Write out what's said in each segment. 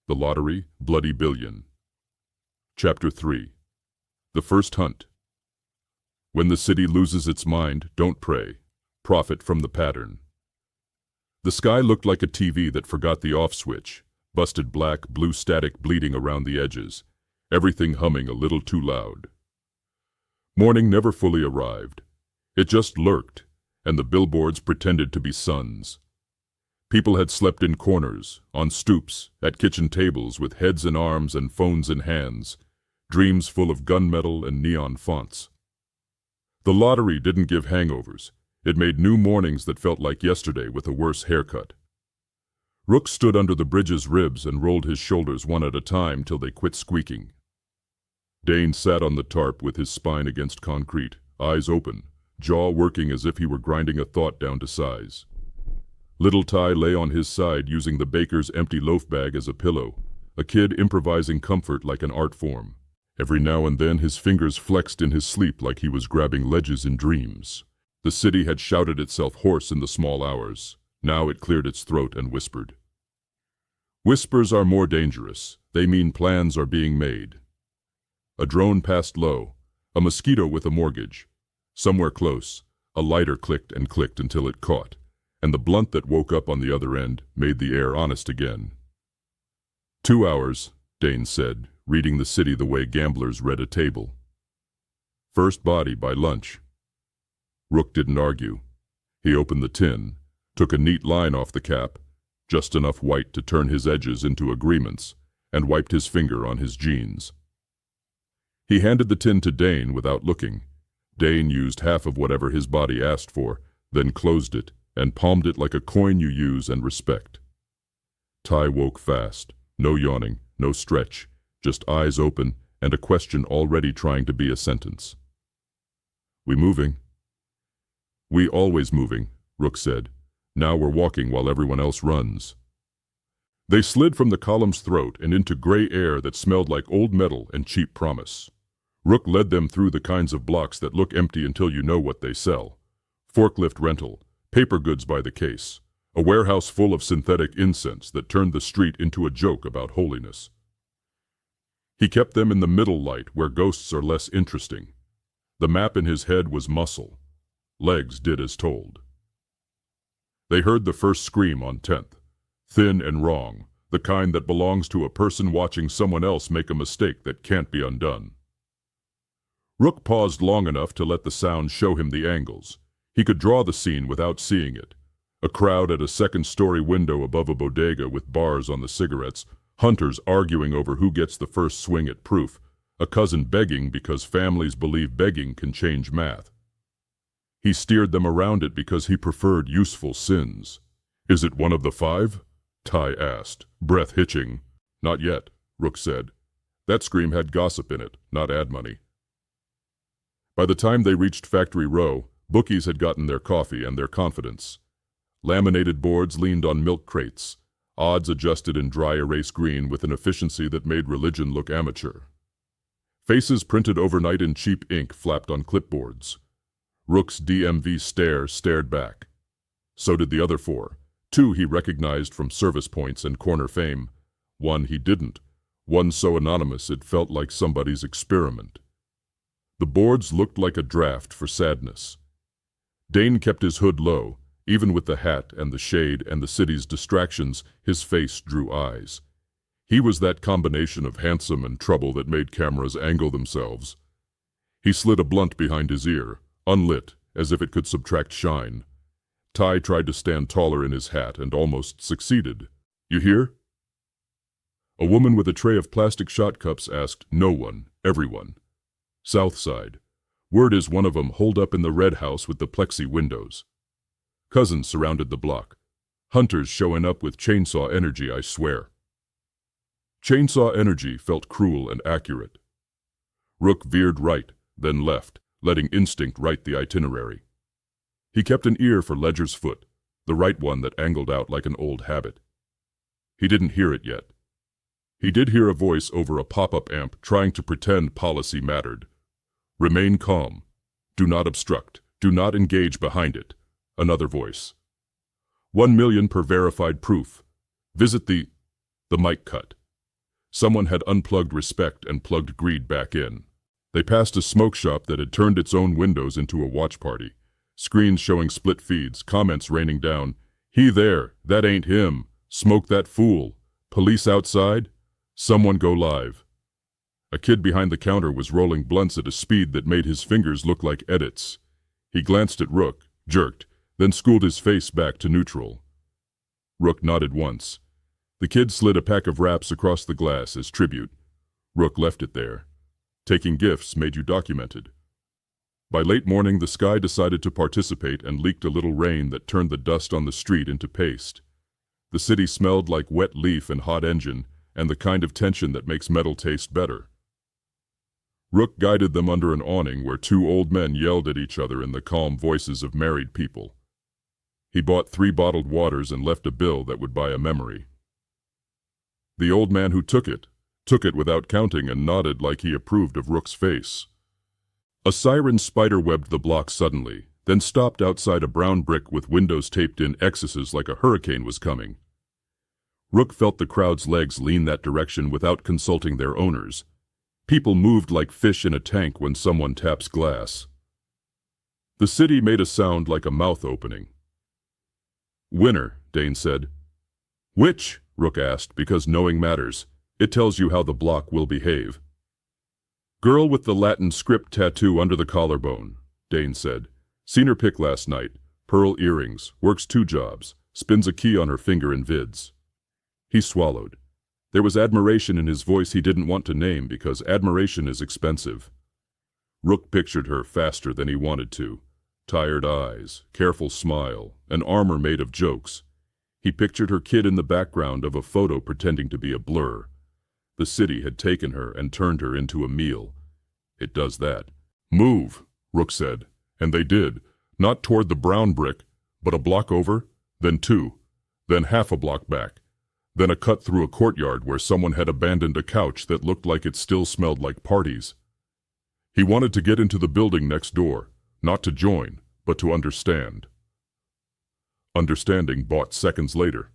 The Lottery, Bloody Billion. Chapter 3. The First Hunt. When the city loses its mind, don't pray. Profit from the pattern. The sky looked like a TV that forgot the off switch, busted black, blue static bleeding around the edges, everything humming a little too loud. Morning never fully arrived. It just lurked, and the billboards pretended to be suns. People had slept in corners, on stoops, at kitchen tables with heads in arms and phones in hands, dreams full of gunmetal and neon fonts. The lottery didn't give hangovers. It made new mornings that felt like yesterday with a worse haircut. Rook stood under the bridge's ribs and rolled his shoulders one at a time till they quit squeaking. Dane sat on the tarp with his spine against concrete, eyes open, jaw working as if he were grinding a thought down to size. Little Ty lay on his side using the baker's empty loaf bag as a pillow, a kid improvising comfort like an art form. Every now and then his fingers flexed in his sleep like he was grabbing ledges in dreams. The city had shouted itself hoarse in the small hours. Now it cleared its throat and whispered. Whispers are more dangerous. They mean plans are being made. A drone passed low, a mosquito with a mortgage. Somewhere close, a lighter clicked and clicked until it caught, and the blunt that woke up on the other end made the air honest again. 2 hours, Dane said, reading the city the way gamblers read a table. First body by lunch. Rook didn't argue. He opened the tin, took a neat line off the cap, just enough white to turn his edges into agreements, and wiped his finger on his jeans. He handed the tin to Dane without looking. Dane used half of whatever his body asked for, then closed it and palmed it like a coin you use and respect. Ty woke fast, no yawning, no stretch, just eyes open and a question already trying to be a sentence. We moving? We always moving, Rook said. Now we're walking while everyone else runs. They slid from the column's throat and into gray air that smelled like old metal and cheap promise. Rook led them through the kinds of blocks that look empty until you know what they sell. Forklift rental, paper goods by the case, a warehouse full of synthetic incense that turned the street into a joke about holiness. He kept them in the middle light where ghosts are less interesting. The map in his head was muscle. Legs did as told. They heard the first scream on 10th, thin and wrong, the kind that belongs to a person watching someone else make a mistake that can't be undone. Rook paused long enough to let the sound show him the angles. He could draw the scene without seeing it. A crowd at a second-story window above a bodega with bars on the cigarettes, hunters arguing over who gets the first swing at proof, a cousin begging because families believe begging can change math. He steered them around it because he preferred useful sins. Is it one of the 5? Ty asked, breath hitching. Not yet, Rook said. That scream had gossip in it, not ad money. By the time they reached Factory Row, bookies had gotten their coffee and their confidence. Laminated boards leaned on milk crates, odds adjusted in dry erase green with an efficiency that made religion look amateur. Faces printed overnight in cheap ink flapped on clipboards. Rook's DMV stare stared back. So did the other 4. 2 he recognized from service points and corner fame. 1 he didn't. 1 so anonymous it felt like somebody's experiment. The boards looked like a draft for sadness. Dane kept his hood low. Even with the hat and the shade and the city's distractions, his face drew eyes. He was that combination of handsome and trouble that made cameras angle themselves. He slid a blunt behind his ear, unlit, as if it could subtract shine. Ty tried to stand taller in his hat and almost succeeded. You hear? A woman with a tray of plastic shot cups asked no one, everyone. South side. Word is one of them holed up in the red house with the plexi windows. Cousins surrounded the block. Hunters showing up with chainsaw energy, I swear. Chainsaw energy felt cruel and accurate. Rook veered right, then left, letting instinct write the itinerary. He kept an ear for Ledger's foot, the right one that angled out like an old habit. He didn't hear it yet. He did hear a voice over a pop-up amp trying to pretend policy mattered. Remain calm. Do not obstruct. Do not engage behind it. Another voice. 1 million per verified proof. Visit the mic cut. Someone had unplugged respect and plugged greed back in. They passed a smoke shop that had turned its own windows into a watch party. Screens showing split feeds, comments raining down. He there, that ain't him. Smoke that fool. Police outside? Someone go live. A kid behind the counter was rolling blunts at a speed that made his fingers look like edits. He glanced at Rook, jerked, then schooled his face back to neutral. Rook nodded once. The kid slid a pack of wraps across the glass as tribute. Rook left it there. Taking gifts made you documented. By late morning, the sky decided to participate and leaked a little rain that turned the dust on the street into paste. The city smelled like wet leaf and hot engine, and the kind of tension that makes metal taste better. Rook guided them under an awning where two old men yelled at each other in the calm voices of married people. He bought 3 bottled waters and left a bill that would buy a memory. The old man who took it without counting and nodded like he approved of Rook's face. A siren spiderwebbed the block suddenly, then stopped outside a brown brick with windows taped in excesses like a hurricane was coming. Rook felt the crowd's legs lean that direction without consulting their owners. People moved like fish in a tank when someone taps glass. The city made a sound like a mouth opening. "Winner," Dane said. "Which?" Rook asked, because knowing matters. It tells you how the block will behave. "Girl with the Latin script tattoo under the collarbone," Dane said. "Seen her pic last night. Pearl earrings, works 2 jobs, spins a key on her finger in vids." He swallowed. There was admiration in his voice he didn't want to name because admiration is expensive. Rook pictured her faster than he wanted to. Tired eyes, careful smile, an armor made of jokes. He pictured her kid in the background of a photo pretending to be a blur. The city had taken her and turned her into a meal. It does that. "Move," Rook said, and they did, not toward the brown brick, but a block over, then 2, then half a block back, then a cut through a courtyard where someone had abandoned a couch that looked like it still smelled like parties. He wanted to get into the building next door, not to join, but to understand. Understanding bought seconds later.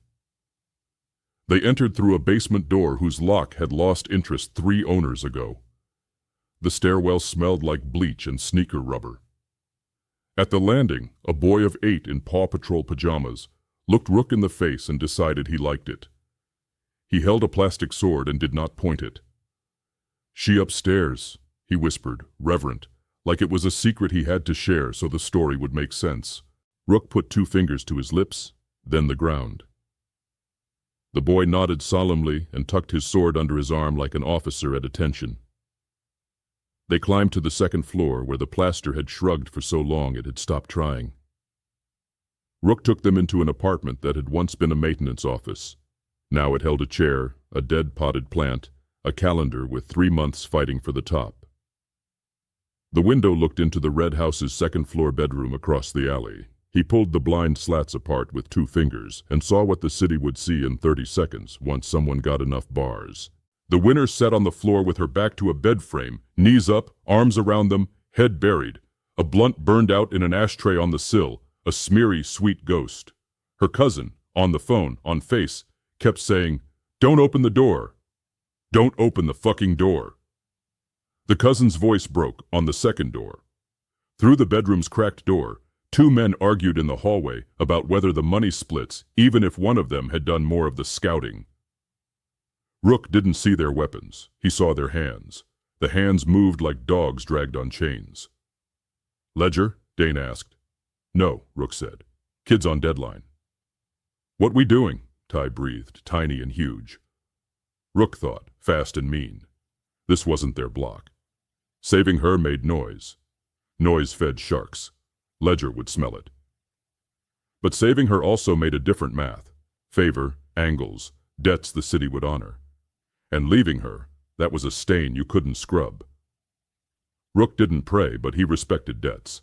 They entered through a basement door whose lock had lost interest 3 owners ago. The stairwell smelled like bleach and sneaker rubber. At the landing, a boy of 8 in Paw Patrol pajamas looked Rook in the face and decided he liked it. He held a plastic sword and did not point it. "She upstairs," he whispered, reverent, like it was a secret he had to share so the story would make sense. Rook put 2 fingers to his lips, then the ground. The boy nodded solemnly and tucked his sword under his arm like an officer at attention. They climbed to the 2nd floor where the plaster had shrugged for so long it had stopped trying. Rook took them into an apartment that had once been a maintenance office. Now it held a chair, a dead potted plant, a calendar with 3 months fighting for the top. The window looked into the red house's 2nd floor bedroom across the alley. He pulled the blind slats apart with 2 fingers and saw what the city would see in 30 seconds once someone got enough bars. The winner sat on the floor with her back to a bed frame, knees up, arms around them, head buried. A blunt burned out in an ashtray on the sill, a smeary, sweet ghost. Her cousin, on the phone, on face, kept saying, "Don't open the door. Don't open the fucking door." The cousin's voice broke on the 2nd door. Through the bedroom's cracked door, 2 men argued in the hallway about whether the money splits, even if one of them had done more of the scouting. Rook didn't see their weapons. He saw their hands. The hands moved like dogs dragged on chains. "Ledger?" Dane asked. "No," Rook said. "Kid's on deadline." "What we doing?" Ty breathed, tiny and huge. Rook thought, fast and mean. This wasn't their block. Saving her made noise. Noise fed sharks. Ledger would smell it. But saving her also made a different math. Favor, angles, debts the city would honor. And leaving her, that was a stain you couldn't scrub. Rook didn't pray, but he respected debts.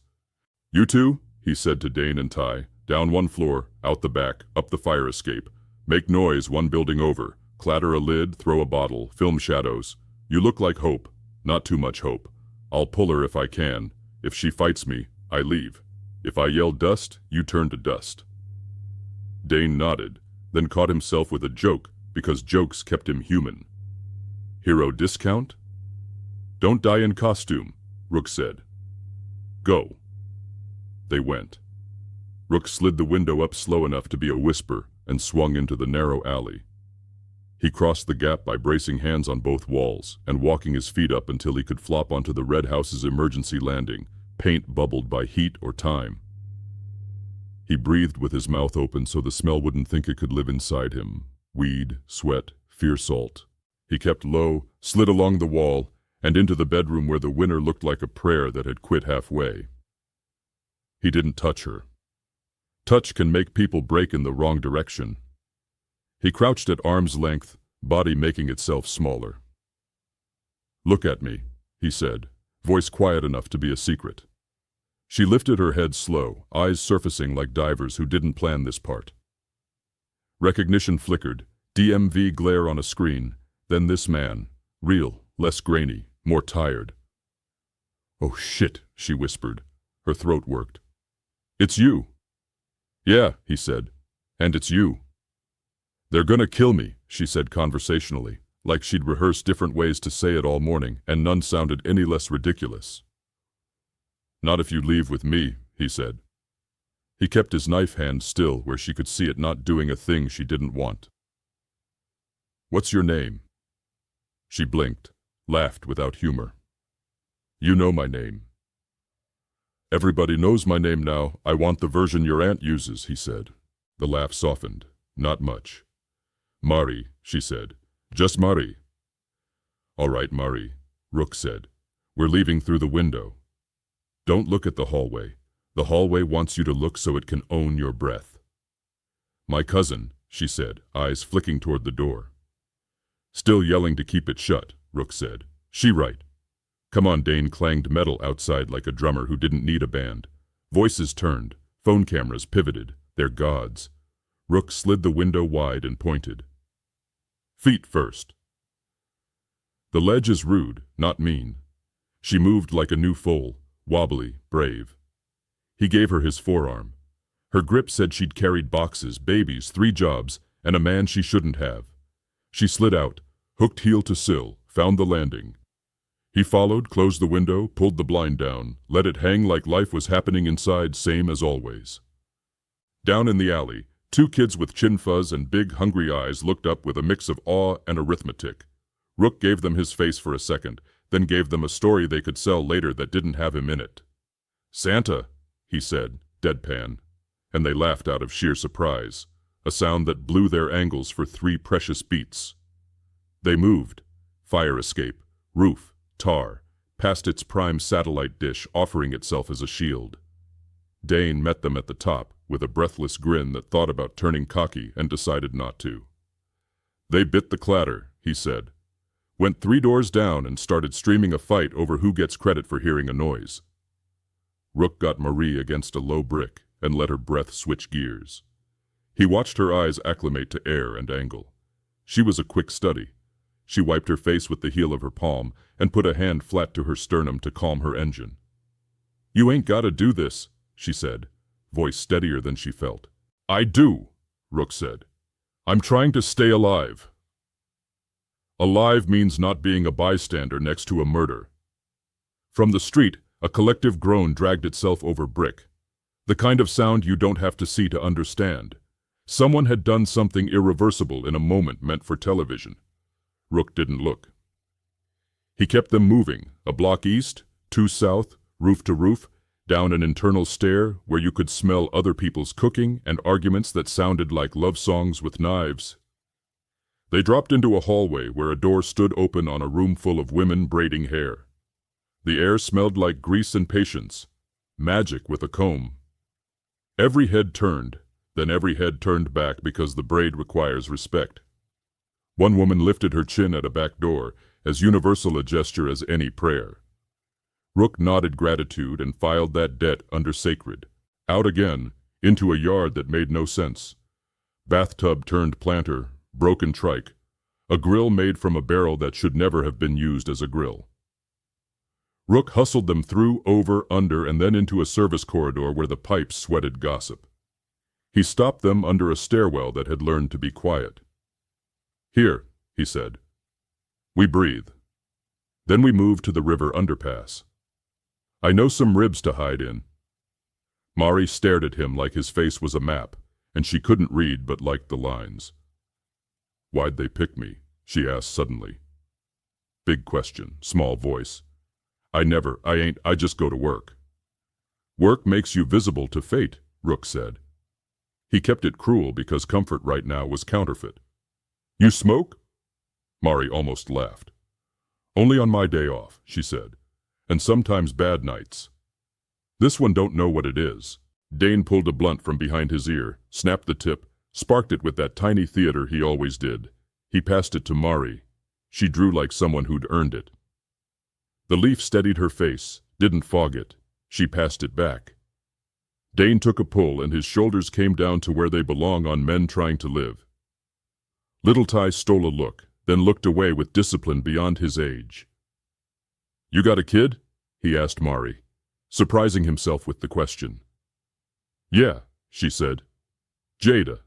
"You two," he said to Dane and Ty, "down 1 floor, out the back, up the fire escape. Make noise 1 building over. Clatter a lid, throw a bottle, film shadows. You look like hope. Not too much hope. I'll pull her if I can. If she fights me, I leave. If I yell dust, you turn to dust." Dane nodded, then caught himself with a joke because jokes kept him human. Hero discount? Don't die in costume, Rook said. Go. They went. Rook slid the window up slow enough to be a whisper and swung into the narrow alley. He crossed the gap by bracing hands on both walls and walking his feet up until he could flop onto the Red House's emergency landing, paint bubbled by heat or time. He breathed with his mouth open so the smell wouldn't think it could live inside him. Weed, sweat, fear salt. He kept low, slid along the wall, and into the bedroom where the winner looked like a prayer that had quit halfway. He didn't touch her. Touch can make people break in the wrong direction. He crouched at arm's length, body making itself smaller. Look at me, he said, voice quiet enough to be a secret. She lifted her head slow, eyes surfacing like divers who didn't plan this part. Recognition flickered, DMV glare on a screen, then this man, real, less grainy, more tired. Oh shit, she whispered. Her throat worked. It's you. Yeah, he said, and it's you. They're gonna kill me, she said conversationally, like she'd rehearsed different ways to say it all morning, and none sounded any less ridiculous. Not if you leave with me, he said. He kept his knife hand still where she could see it not doing a thing she didn't want. What's your name? She blinked, laughed without humor. You know my name. Everybody knows my name now. I want the version your aunt uses, he said. The laugh softened. Not much. Mari, she said. Just Mari. All right, Mari, Rook said. We're leaving through the window. Don't look at the hallway. The hallway wants you to look so it can own your breath. My cousin, she said, eyes flicking toward the door. Still yelling to keep it shut, Rook said. She right. Come on, Dane clanged metal outside like a drummer who didn't need a band. Voices turned, phone cameras pivoted, they're gods. Rook slid the window wide and pointed. Feet first. The ledge is rude, not mean. She moved like a new foal, wobbly, brave. He gave her his forearm. Her grip said she'd carried boxes, babies, 3 jobs, and a man she shouldn't have. She slid out, hooked heel to sill, found the landing. He followed, closed the window, pulled the blind down, let it hang like life was happening inside, same as always. Down in the alley, 2 kids with chin fuzz and big, hungry eyes looked up with a mix of awe and arithmetic. Rook gave them his face for a second, then gave them a story they could sell later that didn't have him in it. Santa, he said, deadpan, and they laughed out of sheer surprise, a sound that blew their angles for 3 precious beats. They moved. Fire escape, roof, tar, past its prime satellite dish offering itself as a shield. Dane met them at the top with a breathless grin that thought about turning cocky and decided not to. They bit the clatter, he said. Went 3 doors down and started streaming a fight over who gets credit for hearing a noise. Rook got Marie against a low brick and let her breath switch gears. He watched her eyes acclimate to air and angle. She was a quick study. She wiped her face with the heel of her palm and put a hand flat to her sternum to calm her engine. You ain't gotta do this, she said, voice steadier than she felt. I do, Rook said. I'm trying to stay alive. Alive means not being a bystander next to a murder. From the street, a collective groan dragged itself over brick. The kind of sound you don't have to see to understand. Someone had done something irreversible in a moment meant for television. Rook didn't look. He kept them moving, a block east, 2 south, roof to roof, down an internal stair where you could smell other people's cooking and arguments that sounded like love songs with knives. They dropped into a hallway where a door stood open on a room full of women braiding hair. The air smelled like grease and patience, magic with a comb. Every head turned, then every head turned back because the braid requires respect. One woman lifted her chin at a back door, as universal a gesture as any prayer. Rook nodded gratitude and filed that debt under sacred. Out again, into a yard that made no sense. Bathtub turned planter, broken trike, a grill made from a barrel that should never have been used as a grill. Rook hustled them through, over, under, and then into a service corridor where the pipes sweated gossip. He stopped them under a stairwell that had learned to be quiet. Here, he said. We breathe. Then we move to the river underpass. I know some ribs to hide in. Mari stared at him like his face was a map, and she couldn't read but liked the lines. Why'd they pick me? She asked suddenly. Big question, small voice. I just go to work. Work makes you visible to fate, Rook said. He kept it cruel because comfort right now was counterfeit. You smoke? Mari almost laughed. Only on my day off, she said, and sometimes bad nights. This one don't know what it is. Dane pulled a blunt from behind his ear, snapped the tip, sparked it with that tiny theater he always did. He passed it to Mari. She drew like someone who'd earned it. The leaf steadied her face, didn't fog it. She passed it back. Dane took a pull and his shoulders came down to where they belong on men trying to live. Little Ty stole a look, then looked away with discipline beyond his age. You got a kid? He asked Mari, surprising himself with the question. Yeah, she said. Jada.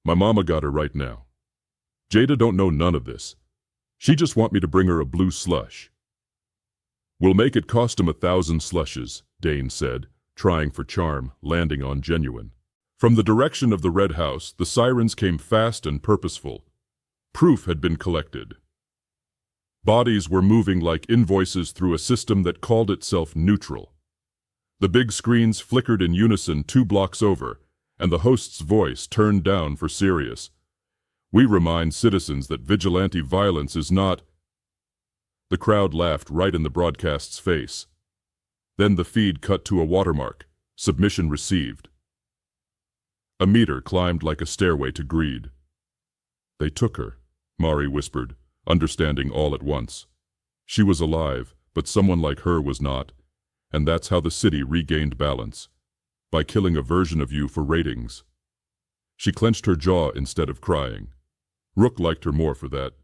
My mama got her right now. Jada don't know none of this. She just want me to bring her a blue slush. We'll make it cost 'em 1,000 slushes, Dane said, trying for charm, landing on genuine. From the direction of the red house, the sirens came fast and purposeful. Proof had been collected. Bodies were moving like invoices through a system that called itself neutral. The big screens flickered in unison 2 blocks over, and the host's voice turned down for serious. We remind citizens that vigilante violence is not... The crowd laughed right in the broadcast's face. Then the feed cut to a watermark. Submission received. A meter climbed like a stairway to greed. They took her, Mari whispered, understanding all at once. She was alive, but someone like her was not, and that's how the city regained balance, by killing a version of you for ratings. She clenched her jaw instead of crying. Rook liked her more for that.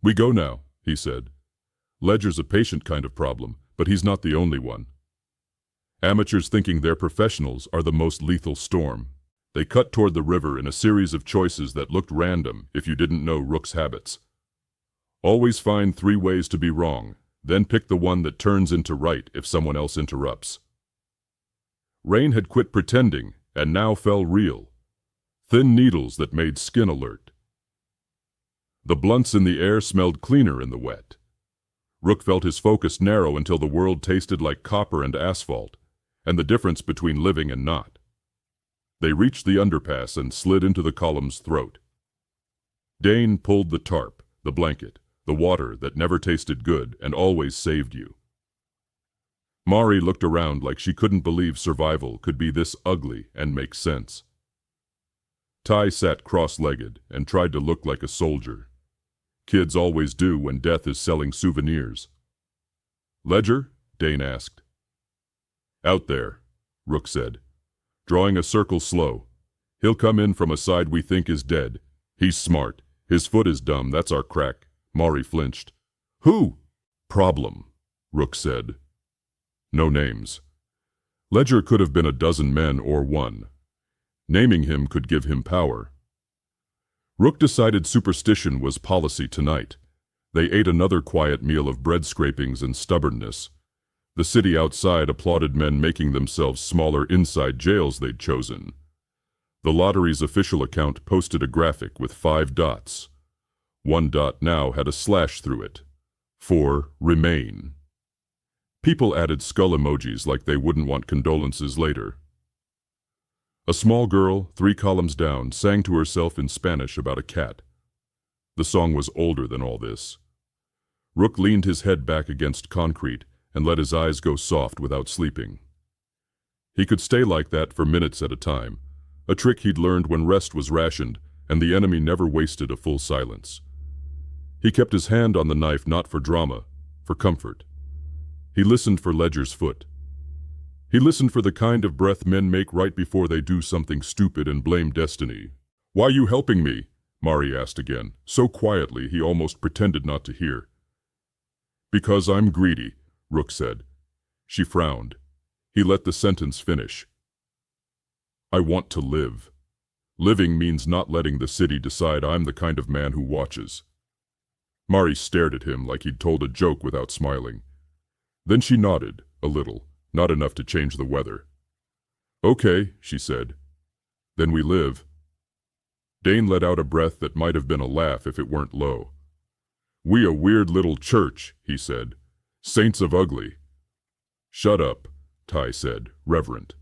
We go now, he said. Ledger's a patient kind of problem, but he's not the only one. Amateurs thinking they're professionals are the most lethal storm. They cut toward the river in a series of choices that looked random if you didn't know Rook's habits. Always find 3 ways to be wrong, then pick the one that turns into right if someone else interrupts. Rain had quit pretending and now fell real. Thin needles that made skin alert. The blunts in the air smelled cleaner in the wet. Rook felt his focus narrow until the world tasted like copper and asphalt, and the difference between living and not. They reached the underpass and slid into the column's throat. Dane pulled the tarp, the blanket, the water that never tasted good and always saved you. Mari looked around like she couldn't believe survival could be this ugly and make sense. Ty sat cross-legged and tried to look like a soldier. Kids always do when death is selling souvenirs. Ledger? Dane asked. Out there, Rook said, drawing a circle slow. He'll come in from a side we think is dead. He's smart. His foot is dumb, that's our crack. Mari flinched. Who? Problem, Rook said. No names. Ledger could have been a dozen men or one. Naming him could give him power. Rook decided superstition was policy tonight. They ate another quiet meal of bread scrapings and stubbornness. The city outside applauded men making themselves smaller inside jails they'd chosen. The lottery's official account posted a graphic with 5 dots. 1 dot now had a slash through it. For remain. People added skull emojis like they wouldn't want condolences later. A small girl, 3 columns down, sang to herself in Spanish about a cat. The song was older than all this. Rook leaned his head back against concrete and let his eyes go soft without sleeping. He could stay like that for minutes at a time, a trick he'd learned when rest was rationed and the enemy never wasted a full silence. He kept his hand on the knife not for drama, for comfort. He listened for Ledger's foot. He listened for the kind of breath men make right before they do something stupid and blame destiny. Why you helping me? Mari asked again, so quietly he almost pretended not to hear. Because I'm greedy, Rook said. She frowned. He let the sentence finish. I want to live. Living means not letting the city decide I'm the kind of man who watches. Mari stared at him like he'd told a joke without smiling. Then she nodded, a little, not enough to change the weather. "Okay," she said. "Then we live." Dane let out a breath that might have been a laugh if it weren't low. "We a weird little church," he said. "Saints of ugly." "Shut up," Ty said, reverent.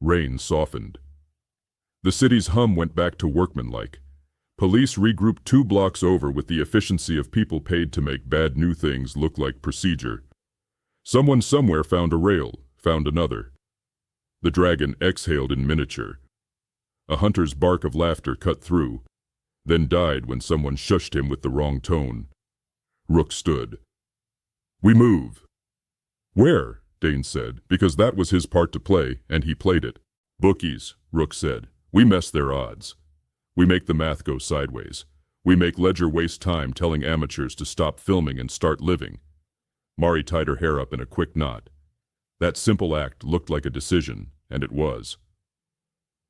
Rain softened. The city's hum went back to workmanlike. Police regrouped 2 blocks over with the efficiency of people paid to make bad new things look like procedure. Someone somewhere found a rail, found another. The dragon exhaled in miniature. A hunter's bark of laughter cut through, then died when someone shushed him with the wrong tone. Rook stood. "We move." "Where?" Dane said, because that was his part to play, and he played it. "Bookies," Rook said. "We mess their odds. We make the math go sideways. We make Ledger waste time telling amateurs to stop filming and start living." Mari tied her hair up in a quick knot. That simple act looked like a decision, and it was.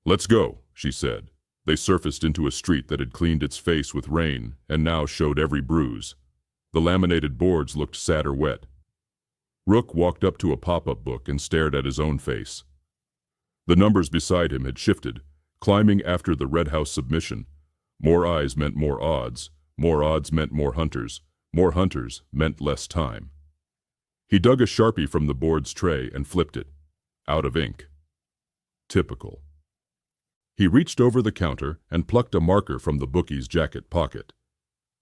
"Let's go," she said. They surfaced into a street that had cleaned its face with rain and now showed every bruise. The laminated boards looked sad or wet. Rook walked up to a pop-up book and stared at his own face. The numbers beside him had shifted, climbing after the Red House submission. More eyes meant more odds meant more hunters meant less time. He dug a Sharpie from the board's tray and flipped it. Out of ink. Typical. He reached over the counter and plucked a marker from the bookie's jacket pocket.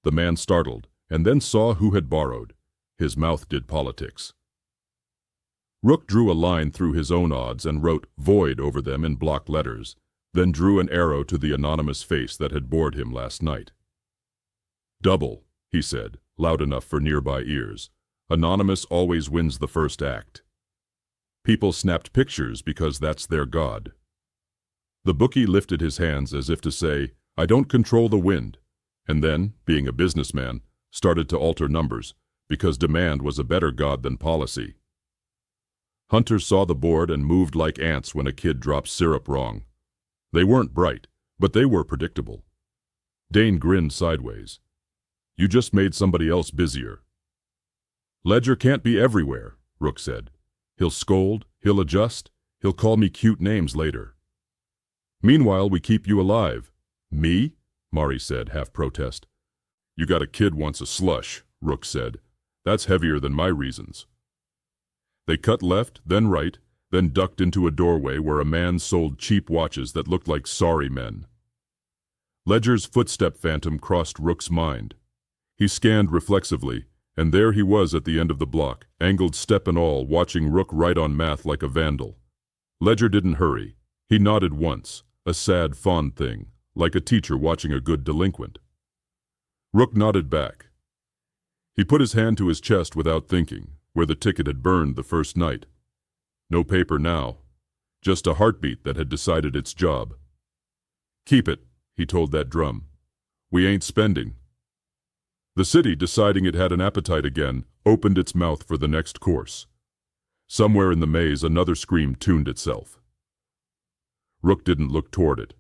The man startled, and then saw who had borrowed. His mouth did politics. Rook drew a line through his own odds and wrote "void" over them in block letters, then drew an arrow to the anonymous face that had bored him last night. "Double," he said, loud enough for nearby ears. "Anonymous always wins the first act." People snapped pictures because that's their god. The bookie lifted his hands as if to say, "I don't control the wind," and then, being a businessman, started to alter numbers, because demand was a better god than policy. Hunters saw the board and moved like ants when a kid drops syrup wrong. They weren't bright, but they were predictable. Dane grinned sideways. "You just made somebody else busier." "Ledger can't be everywhere," Rook said. "He'll scold, he'll adjust, he'll call me cute names later. Meanwhile, we keep you alive." "Me?" Mari said, half protest. "You got a kid wants a slush," Rook said. "That's heavier than my reasons." They cut left, then right, then ducked into a doorway where a man sold cheap watches that looked like sorry men. Ledger's footstep phantom crossed Rook's mind. He scanned reflexively, and there he was at the end of the block, angled step and all, watching Rook write on math like a vandal. Ledger didn't hurry. He nodded once, a sad, fond thing, like a teacher watching a good delinquent. Rook nodded back. He put his hand to his chest without thinking, where the ticket had burned the first night. No paper now, just a heartbeat that had decided its job. "Keep it," he told that drum. "We ain't spending." The city, deciding it had an appetite again, opened its mouth for the next course. Somewhere in the maze another scream tuned itself. Rook didn't look toward it.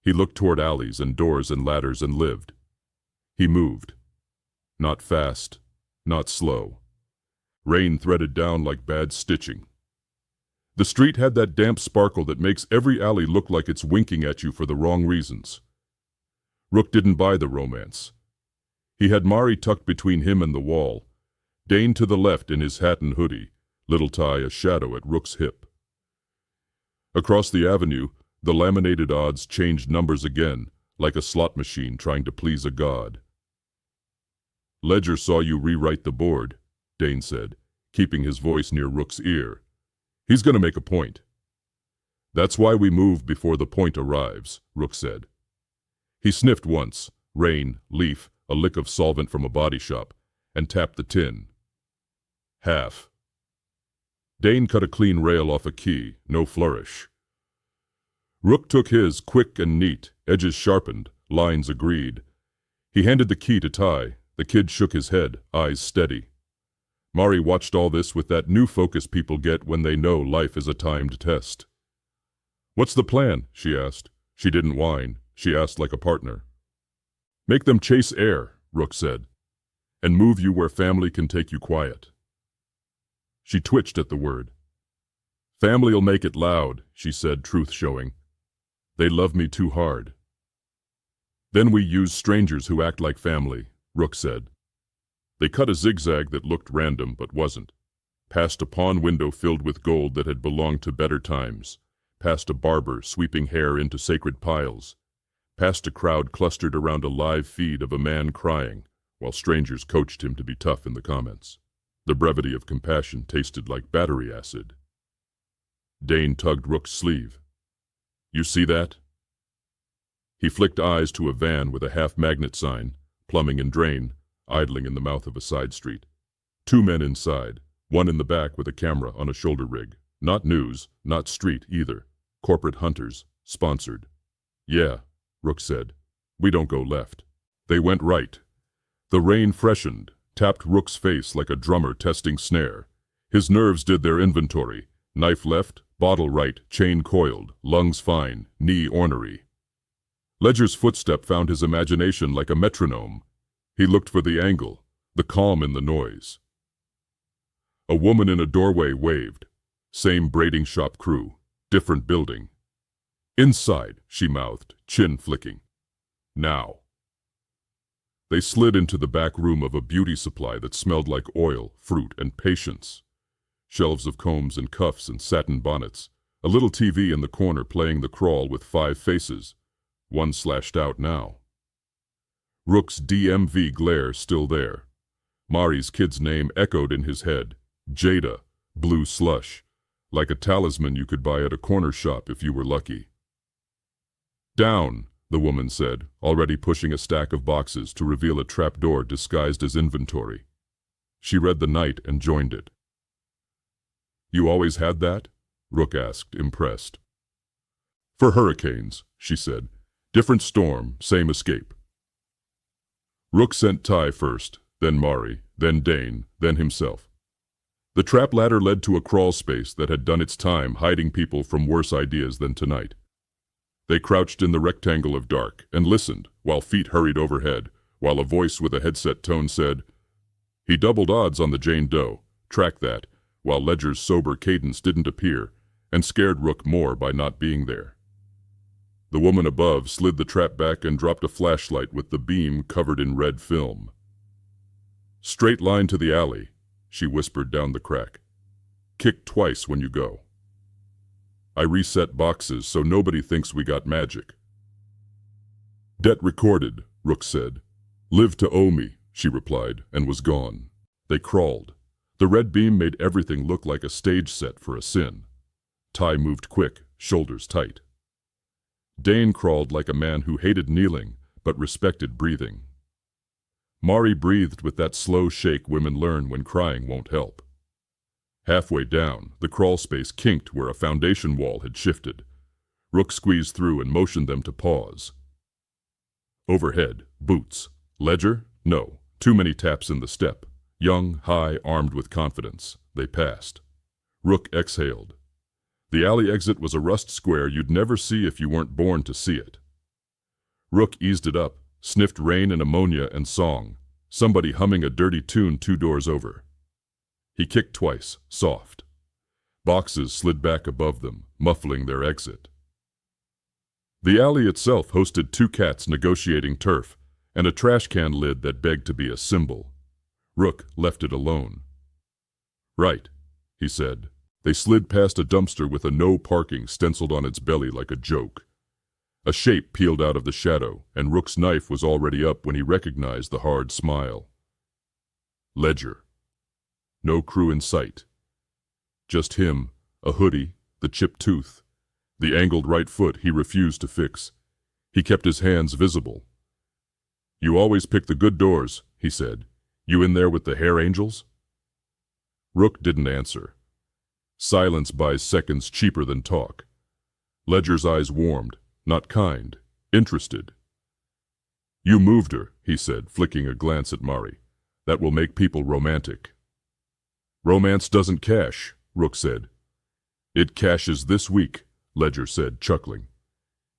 He looked toward alleys and doors and ladders and lived. He moved. Not fast, not slow. Rain threaded down like bad stitching. The street had that damp sparkle that makes every alley look like it's winking at you for the wrong reasons. Rook didn't buy the romance. He had Mari tucked between him and the wall, Dane to the left in his hat and hoodie, little Ty a shadow at Rook's hip. Across the avenue, the laminated odds changed numbers again, like a slot machine trying to please a god. "Ledger saw you rewrite the board," Dane said, keeping his voice near Rook's ear. "He's going to make a point." "That's why we move before the point arrives," Rook said. He sniffed once, rain, leaf, a lick of solvent from a body shop, and tapped the tin. "Half." Dane cut a clean rail off a key, no flourish. Rook took his, quick and neat, edges sharpened, lines agreed. He handed the key to Ty. The kid shook his head, eyes steady. Mari watched all this with that new focus people get when they know life is a timed test. "What's the plan?" she asked. She didn't whine. She asked like a partner. "Make them chase air," Rook said. and move you where family can take you quiet." She twitched at the word. "Family'll make it loud," she said, truth showing. "They love me too hard." "Then we use strangers who act like family," Rook said. They cut a zigzag that looked random but wasn't. Past a pawn window filled with gold that had belonged to better times. Past a barber sweeping hair into sacred piles. Past a crowd clustered around a live feed of a man crying, while strangers coached him to be tough in the comments. The brevity of compassion tasted like battery acid. Dane tugged Rook's sleeve. "You see that?" He flicked eyes to a van with a half-magnet sign, plumbing and drain, idling in the mouth of a side street. 2 men inside, one in the back with a camera on a shoulder rig. Not news, not street either. Corporate hunters, sponsored. "Yeah," Rook said. "We don't go left." They went right. The rain freshened, tapped Rook's face like a drummer testing snare. His nerves did their inventory. Knife left, bottle right, chain coiled, lungs fine, knee ornery. Ledger's footstep found his imagination like a metronome. He looked for the angle, the calm in the noise. A woman in a doorway waved. Same braiding shop crew, different building. "Inside," she mouthed, chin flicking. "Now." They slid into the back room of a beauty supply that smelled like oil, fruit, and patience. Shelves of combs and cuffs and satin bonnets. A little TV in the corner playing The Crawl with 5 faces. One slashed out now. Rook's DMV glare still there. Mari's kid's name echoed in his head. Jada, blue slush. Like a talisman you could buy at a corner shop if you were lucky. "Down," the woman said, already pushing a stack of boxes to reveal a trapdoor disguised as inventory. She read the night and joined it. "You always had that?" Rook asked, impressed. "For hurricanes," she said. "Different storm, same escape." Rook sent Ty first, then Mari, then Dane, then himself. The trap ladder led to a crawl space that had done its time hiding people from worse ideas than tonight. They crouched in the rectangle of dark and listened while feet hurried overhead, while a voice with a headset tone said, "He doubled odds on the Jane Doe, track that," while Ledger's sober cadence didn't appear and scared Rook more by not being there. The woman above slid the trap back and dropped a flashlight with the beam covered in red film. "Straight line to the alley," she whispered down the crack. "Kick twice when you go. I reset boxes so nobody thinks we got magic." "Debt recorded," Rook said. "Live to owe me," she replied, and was gone. They crawled. The red beam made everything look like a stage set for a sin. Ty moved quick, shoulders tight. Dane crawled like a man who hated kneeling but respected breathing. Mari breathed with that slow shake women learn when crying won't help. Halfway down, the crawl space kinked where a foundation wall had shifted. Rook squeezed through and motioned them to pause. Overhead, boots. Ledger? No, too many taps in the step. Young, high, armed with confidence. They passed. Rook exhaled. The alley exit was a rust square you'd never see if you weren't born to see it. Rook eased it up, sniffed rain and ammonia and song, somebody humming a dirty tune 2 doors over. He kicked twice, soft. Boxes slid back above them, muffling their exit. The alley itself hosted 2 cats negotiating turf and a trash can lid that begged to be a symbol. Rook left it alone. "Right," he said. They slid past a dumpster with a "no parking" stenciled on its belly like a joke. A shape peeled out of the shadow, and Rook's knife was already up when he recognized the hard smile. Ledger. No crew in sight. Just him, a hoodie, the chipped tooth. The angled right foot he refused to fix. He kept his hands visible. "You always pick the good doors," he said. "You in there with the hair angels?" Rook didn't answer. Silence buys seconds cheaper than talk. Ledger's eyes warmed, not kind, interested. "You moved her," he said, flicking a glance at Mari. "That will make people romantic." "Romance doesn't cash," Rook said. "It cashes this week," Ledger said, chuckling.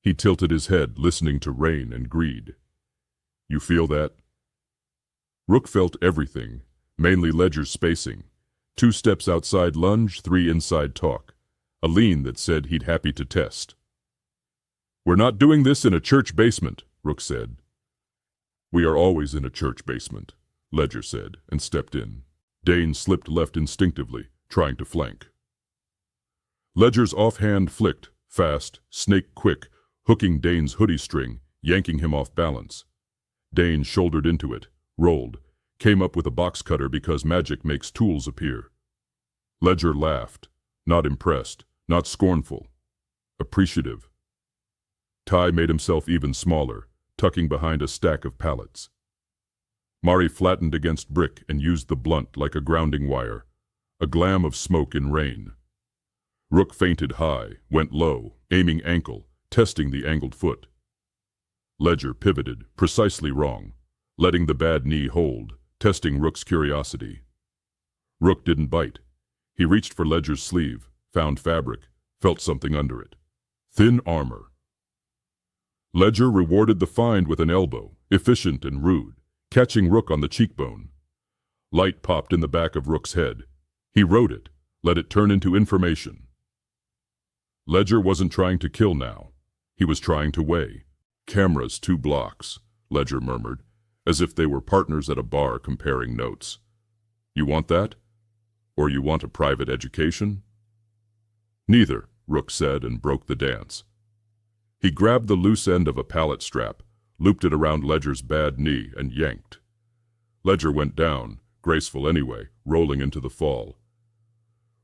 He tilted his head, listening to rain and greed. "You feel that?" Rook felt everything, mainly Ledger's spacing. 2 steps outside lunge, 3 inside talk. A lean that said he'd happy to test. "We're not doing this in a church basement," Rook said. "We are always in a church basement," Ledger said, and stepped in. Dane slipped left instinctively, trying to flank. Ledger's offhand flicked, fast, snake-quick, hooking Dane's hoodie string, yanking him off balance. Dane shouldered into it, rolled, came up with a box cutter because magic makes tools appear. Ledger laughed, not impressed, not scornful, appreciative. Ty made himself even smaller, tucking behind a stack of pallets. Mari flattened against brick and used the blunt like a grounding wire, a glam of smoke in rain. Rook feinted high, went low, aiming ankle, testing the angled foot. Ledger pivoted, precisely wrong, letting the bad knee hold, testing Rook's curiosity. Rook didn't bite. He reached for Ledger's sleeve, found fabric, felt something under it. Thin armor. Ledger rewarded the find with an elbow, efficient and rude, catching Rook on the cheekbone. Light popped in the back of Rook's head. He wrote it, let it turn into information. Ledger wasn't trying to kill now. He was trying to weigh. "Cameras 2 blocks, Ledger murmured, as if they were partners at a bar comparing notes. "You want that? Or you want a private education?" "Neither," Rook said and broke the dance. He grabbed the loose end of a pallet strap, looped it around Ledger's bad knee, and yanked. Ledger went down, graceful anyway, rolling into the fall.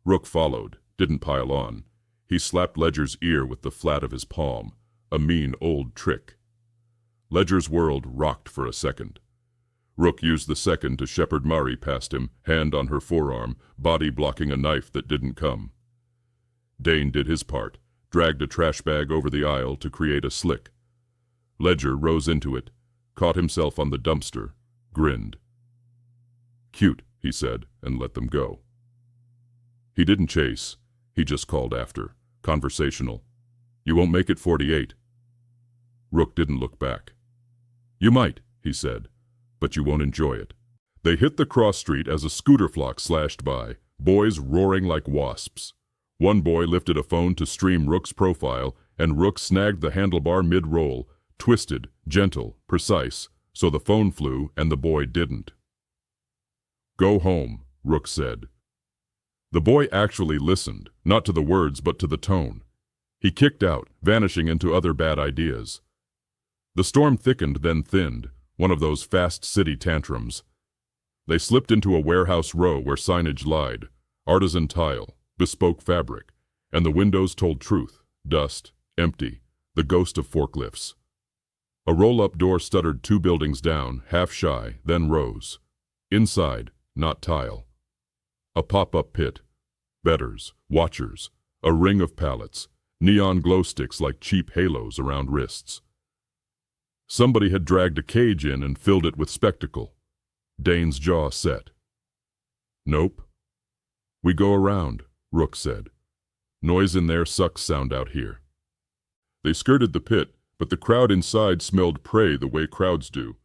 Rook followed, didn't pile on. He slapped Ledger's ear with the flat of his palm, a mean old trick. Ledger's world rocked for a second. Rook used the second to shepherd Mari past him, hand on her forearm, body blocking a knife that didn't come. Dane did his part, dragged a trash bag over the aisle to create a slick. Ledger rose into it, caught himself on the dumpster, grinned. "Cute," he said, and let them go. He didn't chase, he just called after, conversational. "You won't make it 48. Rook didn't look back. "You might," he said, "but you won't enjoy it." They hit the cross street as a scooter flock slashed by, boys roaring like wasps. One boy lifted a phone to stream Rook's profile, and Rook snagged the handlebar mid-roll, twisted, gentle, precise, so the phone flew and the boy didn't. "Go home," Rook said. The boy actually listened, not to the words but to the tone. He kicked out, vanishing into other bad ideas. The storm thickened, then thinned, one of those fast city tantrums. They slipped into a warehouse row where signage lied, artisan tile, bespoke fabric, and the windows told truth, dust, empty, the ghost of forklifts. A roll-up door stuttered 2 buildings down, half shy, then rose. Inside, not tile. A pop-up pit. Bedders, watchers, a ring of pallets, neon glow sticks like cheap halos around wrists. Somebody had dragged a cage in and filled it with spectacle. Dane's jaw set. "Nope." "We go around," Rook said. "Noise in there sucks sound out here." They skirted the pit, but the crowd inside smelled prey the way crowds do.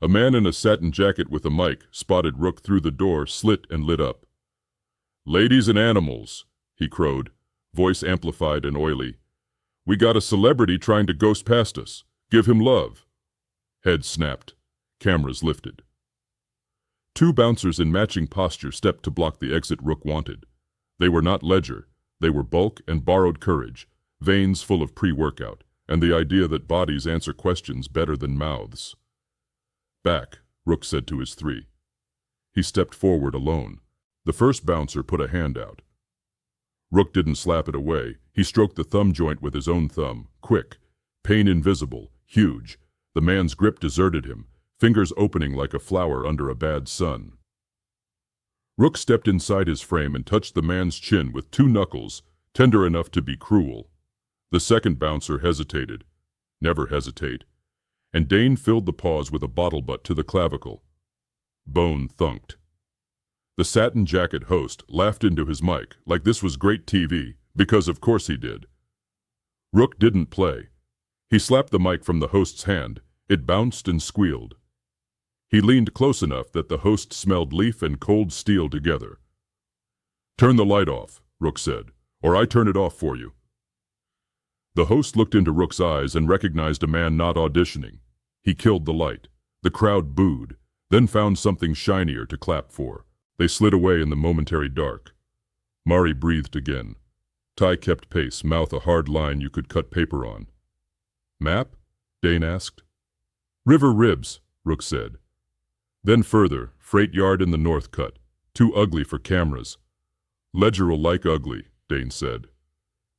A man in a satin jacket with a mic spotted Rook through the door, slit and lit up. "Ladies and animals," he crowed, voice amplified and oily. "We got a celebrity trying to ghost past us. Give him love." Head snapped. Cameras lifted. 2 bouncers in matching posture stepped to block the exit Rook wanted. They were not Ledger. They were bulk and borrowed courage, veins full of pre-workout, and the idea that bodies answer questions better than mouths. "Back," Rook said to his 3. He stepped forward alone. The first bouncer put a hand out. Rook didn't slap it away. He stroked the thumb joint with his own thumb, quick, pain invisible, huge. The man's grip deserted him, fingers opening like a flower under a bad sun. Rook stepped inside his frame and touched the man's chin with 2 knuckles, tender enough to be cruel. The second bouncer hesitated. Never hesitate. And Dane filled the pause with a bottle butt to the clavicle. Bone thunked. The satin jacket host laughed into his mic like this was great TV, because of course he did. Rook didn't play. He slapped the mic from the host's hand. It bounced and squealed. He leaned close enough that the host smelled leaf and cold steel together. "Turn the light off," Rook said, "or I turn it off for you." The host looked into Rook's eyes and recognized a man not auditioning. He killed the light. The crowd booed, then found something shinier to clap for. They slid away in the momentary dark. Mari breathed again. Ty kept pace, mouth a hard line you could cut paper on. "Map?" Dane asked. "River ribs," Rook said. Then further, freight yard in the north cut. Too ugly for cameras. "Ledger'll like ugly," Dane said.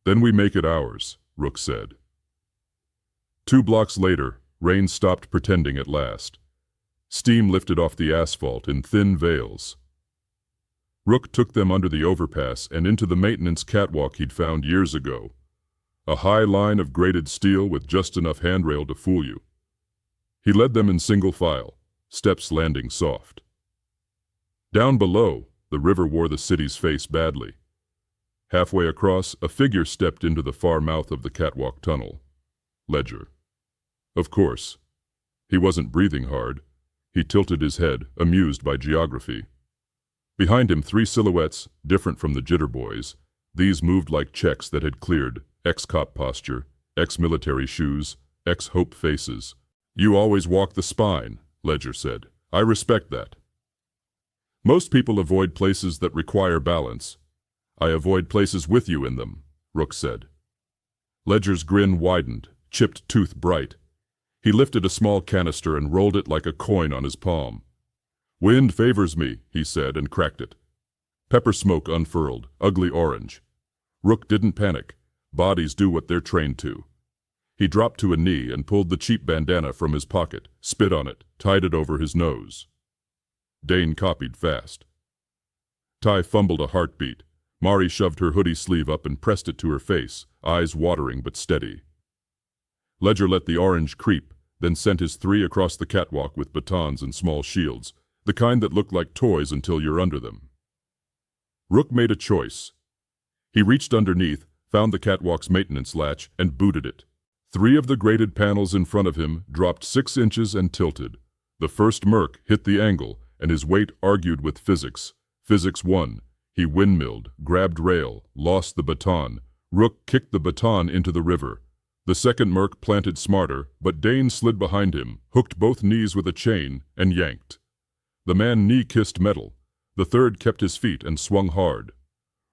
"Then we make it ours," Rook said. 2 blocks later, rain stopped pretending at last. Steam lifted off the asphalt in thin veils. Rook took them under the overpass and into the maintenance catwalk he'd found years ago. A high line of grated steel with just enough handrail to fool you. He led them in single file, steps landing soft. Down below, the river wore the city's face badly. Halfway across, a figure stepped into the far mouth of the catwalk tunnel. Ledger. Of course. He wasn't breathing hard. He tilted his head, amused by geography. Behind him, 3 silhouettes, different from the Jitter Boys. These moved like checks that had cleared, ex-cop posture, ex-military shoes, ex-hope faces. "You always walk the spine," Ledger said. "I respect that. Most people avoid places that require balance. I avoid places with you in them," Rook said. Ledger's grin widened, chipped tooth bright. He lifted a small canister and rolled it like a coin on his palm. "Wind favors me," he said, and cracked it. Pepper smoke unfurled, ugly orange. Rook didn't panic. Bodies do what they're trained to. He dropped to a knee and pulled the cheap bandana from his pocket, spit on it, tied it over his nose. Dane copied fast. Ty fumbled a heartbeat. Mari shoved her hoodie sleeve up and pressed it to her face, eyes watering but steady. Ledger let the orange creep, then sent his 3 across the catwalk with batons and small shields, the kind that look like toys until you're under them. Rook made a choice. He reached underneath, found the catwalk's maintenance latch, and booted it. 3 of the grated panels in front of him dropped 6 inches and tilted. The first merc hit the angle, and his weight argued with physics. Physics won. He windmilled, grabbed rail, lost the baton. Rook kicked the baton into the river. The second merc planted smarter, but Dane slid behind him, hooked both knees with a chain, and yanked. The man knee-kissed metal. The third kept his feet and swung hard.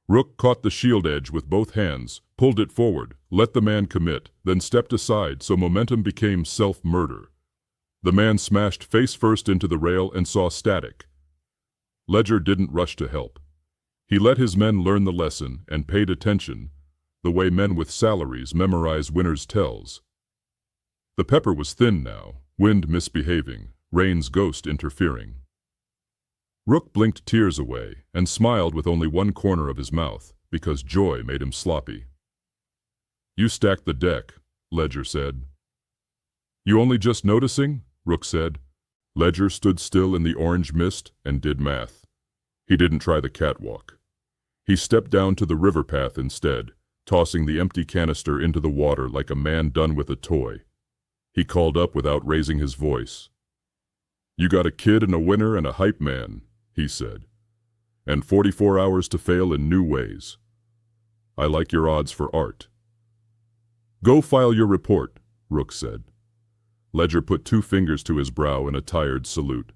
Rook caught the shield edge with both hands, pulled it forward, let the man commit, then stepped aside so momentum became self-murder. The man smashed face first into the rail and saw static. Ledger didn't rush to help. He let his men learn the lesson and paid attention, the way men with salaries memorize winners' tells. The pepper was thin now, wind misbehaving, rain's ghost interfering. Rook blinked tears away and smiled with only one corner of his mouth, because joy made him sloppy. "You stacked the deck," Ledger said. "You only just noticing?" Rook said. Ledger stood still in the orange mist and did math. He didn't try the catwalk. He stepped down to the river path instead, tossing the empty canister into the water like a man done with a toy. He called up without raising his voice. "You got a kid and a winner and a hype man," he said. "And 44 hours to fail in new ways. I like your odds for art." "Go file your report," Rook said. Ledger put 2 fingers to his brow in a tired salute.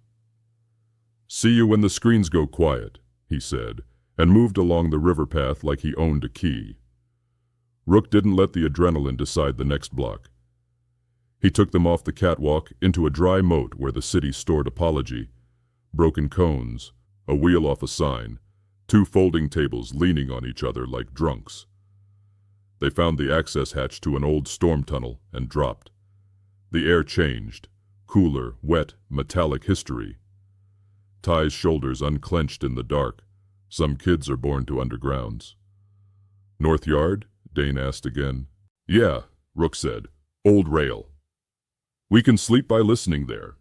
"See you when the screens go quiet," he said, and moved along the river path like he owned a key. Rook didn't let the adrenaline decide the next block. He took them off the catwalk into a dry moat where the city stored apology. Broken cones, a wheel off a sign, 2 folding tables leaning on each other like drunks. They found the access hatch to an old storm tunnel and dropped. The air changed, cooler, wet, metallic history. Ty's shoulders unclenched in the dark. Some kids are born to undergrounds. "North Yard?" Dane asked again. "Yeah," Rook said. "Old rail. We can sleep by listening there."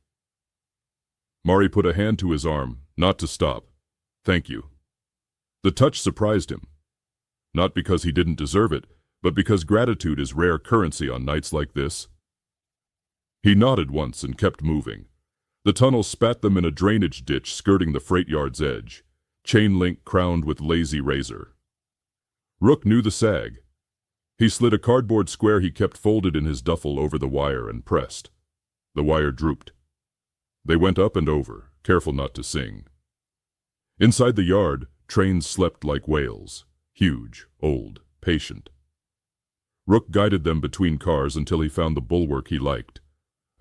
Mari put a hand to his arm, not to stop. "Thank you." The touch surprised him. Not because he didn't deserve it, but because gratitude is rare currency on nights like this. He nodded once and kept moving. The tunnel spat them in a drainage ditch skirting the freight yard's edge, chain link crowned with lazy razor. Rook knew the sag. He slid a cardboard square he kept folded in his duffel over the wire and pressed. The wire drooped. They went up and over, careful not to sing. Inside the yard, trains slept like whales, huge, old, patient. Rook guided them between cars until he found the bulwark he liked,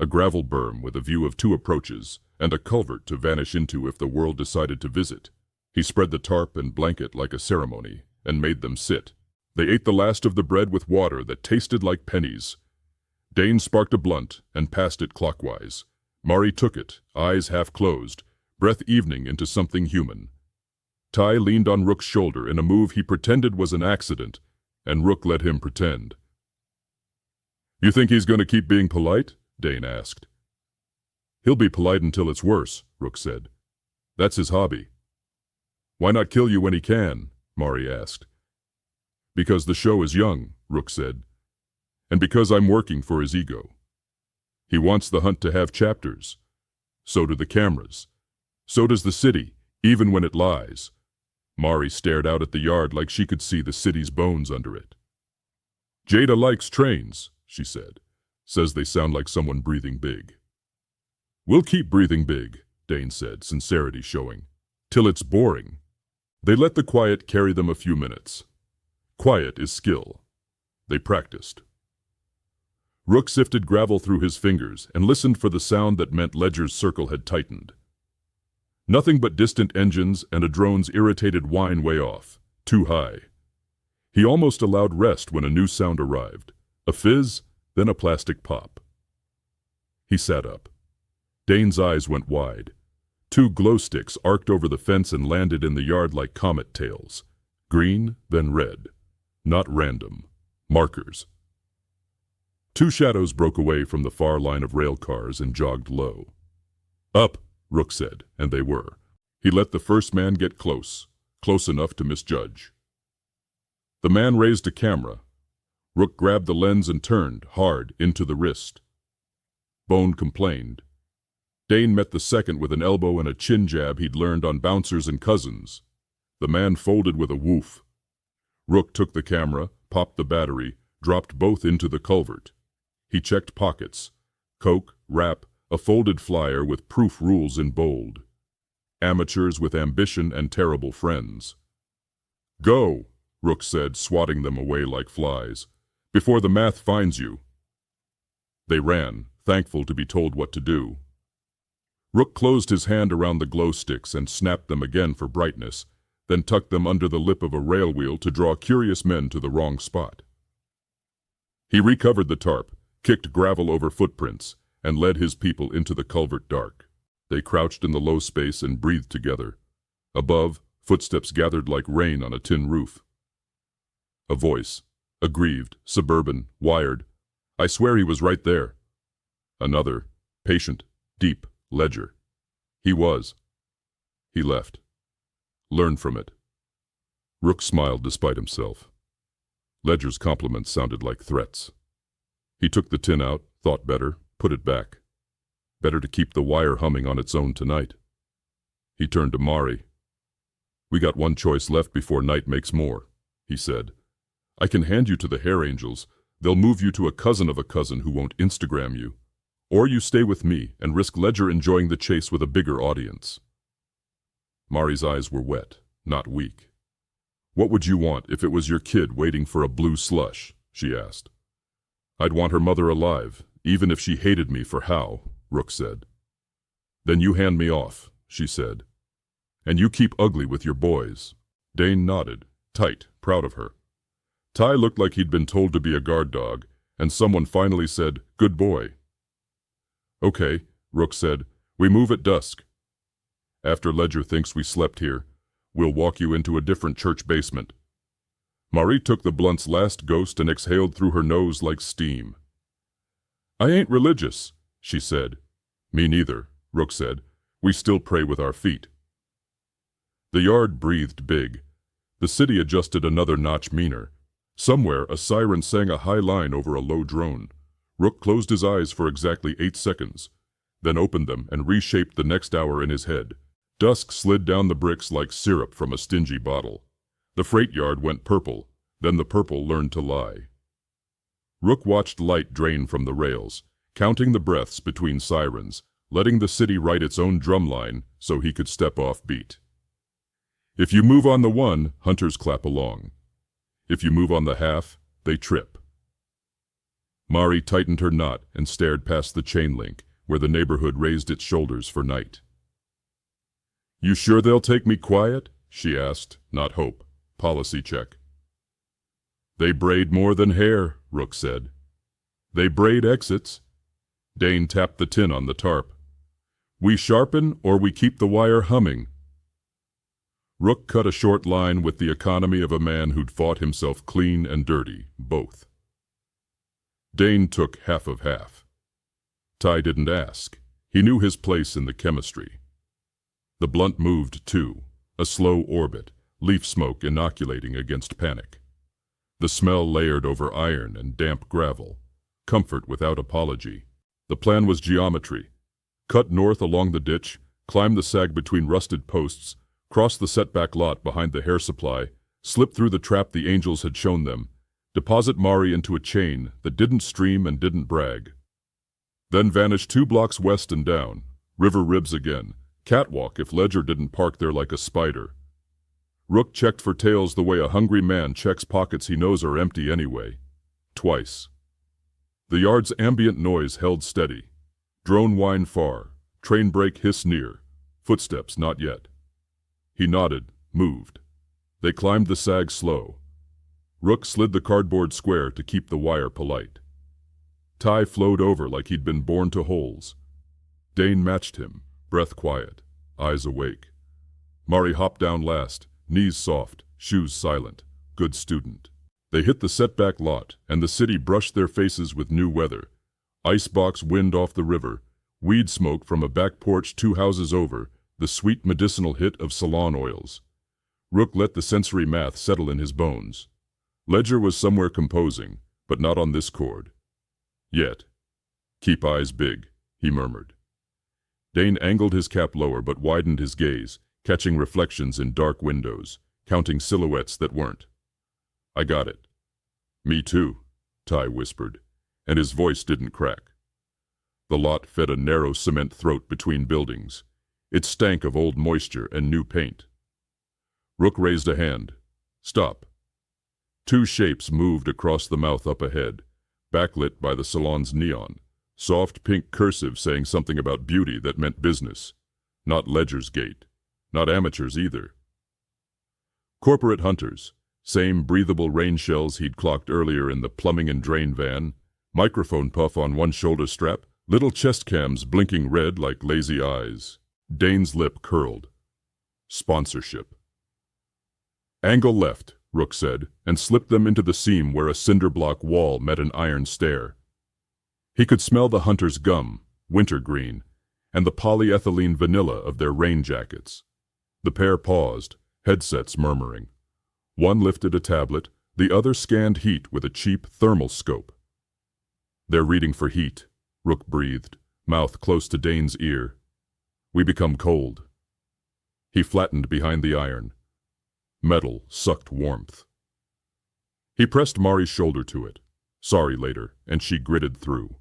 a gravel berm with a view of 2 approaches and a culvert to vanish into if the world decided to visit. He spread the tarp and blanket like a ceremony and made them sit. They ate the last of the bread with water that tasted like pennies. Dane sparked a blunt and passed it clockwise. Mari took it, eyes half closed, breath evening into something human. Ty leaned on Rook's shoulder in a move he pretended was an accident, and Rook let him pretend. "You think he's going to keep being polite?" Dane asked. "He'll be polite until it's worse," Rook said. "That's his hobby." "Why not kill you when he can?" Mari asked. "Because the show is young," Rook said. "And because I'm working for his ego. He wants the hunt to have chapters. So do the cameras. So does the city, even when it lies." Mari stared out at the yard like she could see the city's bones under it. "Jada likes trains," she said. "Says they sound like someone breathing big." "We'll keep breathing big," Dane said, sincerity showing, "till it's boring." They let the quiet carry them a few minutes. Quiet is skill. They practiced. Rook sifted gravel through his fingers and listened for the sound that meant Ledger's circle had tightened. Nothing but distant engines and a drone's irritated whine way off, too high. He almost allowed rest when a new sound arrived, a fizz, then a plastic pop. He sat up. Dane's eyes went wide. 2 glow sticks arced over the fence and landed in the yard like comet tails. Green, then red. Not random. Markers. 2 shadows broke away from the far line of rail cars and jogged low. "Up," Rook said, and they were. He let the first man get close enough to misjudge. The man raised a camera. Rook grabbed the lens and turned, hard, into the wrist. Bone complained. Dane met the second with an elbow and a chin jab he'd learned on Bouncers and Cousins. The man folded with a woof. Rook took the camera, popped the battery, dropped both into the culvert. He checked pockets. Coke, wrap, a folded flyer with proof rules in bold. Amateurs with ambition and terrible friends. "Go," Rook said, swatting them away like flies, "before the math finds you." They ran, thankful to be told what to do. Rook closed his hand around the glow sticks and snapped them again for brightness, then tucked them under the lip of a rail wheel to draw curious men to the wrong spot. He recovered the tarp, kicked gravel over footprints, and led his people into the culvert dark. They crouched in the low space and breathed together. Above, footsteps gathered like rain on a tin roof. A voice, aggrieved, suburban, wired. "I swear he was right there." Another, patient, deep, Ledger. "He was." He left. Learn from it. Rook smiled despite himself. Ledger's compliments sounded like threats. He took the tin out, thought better, put it back. Better to keep the wire humming on its own tonight. He turned to Mari. "We got one choice left before night makes more," he said. "I can hand you to the Hair Angels. They'll move you to a cousin of a cousin who won't Instagram you. Or you stay with me and risk Ledger enjoying the chase with a bigger audience." Mari's eyes were wet, not weak. "What would you want if it was your kid waiting for a blue slush?" she asked. "I'd want her mother alive, even if she hated me for how," Rook said. "Then you hand me off," she said. "And you keep ugly with your boys." Dane nodded, tight, proud of her. Ty looked like he'd been told to be a guard dog, and someone finally said, "Good boy." "Okay," Rook said. "We move at dusk. After Ledger thinks we slept here, we'll walk you into a different church basement." Mari took the blunt's last ghost and exhaled through her nose like steam. "I ain't religious," she said. "Me neither," Rook said. "We still pray with our feet." The yard breathed big. The city adjusted another notch meaner. Somewhere, a siren sang a high line over a low drone. Rook closed his eyes for exactly 8 seconds. then opened them and reshaped the next hour in his head. Dusk slid down the bricks like syrup from a stingy bottle. The freight yard went purple, then the purple learned to lie. Rook watched light drain from the rails, counting the breaths between sirens, letting the city write its own drumline so he could step off beat. If you move on the one, hunters clap along. If you move on the half, they trip. Mari tightened her knot and stared past the chain link, where the neighborhood raised its shoulders for night. "You sure they'll take me quiet?" she asked, not hope. Policy check. "They braid more than hair," Rook said. "They braid exits." Dane tapped the tin on the tarp. "We sharpen or we keep the wire humming." Rook cut a short line with the economy of a man who'd fought himself clean and dirty, both. Dane took half of half. Ty didn't ask. He knew his place in the chemistry. The blunt moved, too, a slow orbit, leaf smoke inoculating against panic. The smell layered over iron and damp gravel, comfort without apology. The plan was geometry. Cut north along the ditch, climb the sag between rusted posts, cross the setback lot behind the hair supply, slip through the trap the angels had shown them, deposit Mari into a chain that didn't stream and didn't brag. Then vanish 2 blocks west and down, river ribs again, catwalk if Ledger didn't park there like a spider. Rook checked for tails the way a hungry man checks pockets he knows are empty anyway. Twice. The yard's ambient noise held steady. Drone whine far, train brake hiss near, footsteps not yet. He nodded, moved. They climbed the sag slow. Rook slid the cardboard square to keep the wire polite. Ty flowed over like he'd been born to holes. Dane matched him, breath quiet, eyes awake. Mari hopped down last, knees soft, shoes silent, good student. They hit the setback lot, and the city brushed their faces with new weather. Icebox wind off the river, weed smoke from a back porch 2 houses over, the sweet medicinal hit of salon oils. Rook let the sensory math settle in his bones. Ledger was somewhere composing, but not on this chord. Yet. "Keep eyes big," he murmured. Dane angled his cap lower but widened his gaze, catching reflections in dark windows, counting silhouettes that weren't. "I got it." "Me too," Ty whispered, and his voice didn't crack. The lot fed a narrow cement throat between buildings. It stank of old moisture and new paint. Rook raised a hand. "Stop." 2 shapes moved across the mouth up ahead, backlit by the salon's neon, soft pink cursive saying something about beauty that meant business. Not Ledger's gate. Not amateurs either. Corporate hunters, same breathable rain shells he'd clocked earlier in the plumbing and drain van, microphone puff on one shoulder strap, little chest cams blinking red like lazy eyes. Dane's lip curled. Sponsorship. "Angle left," Rook said, and slipped them into the seam where a cinder block wall met an iron stair. He could smell the hunter's gum, wintergreen, and the polyethylene vanilla of their rain jackets. The pair paused, headsets murmuring. One lifted a tablet, the other scanned heat with a cheap thermal scope. "They're reading for heat," Rook breathed, mouth close to Dane's ear. "We become cold." He flattened behind the iron. Metal sucked warmth. He pressed Mari's shoulder to it. Sorry later, and she gritted through.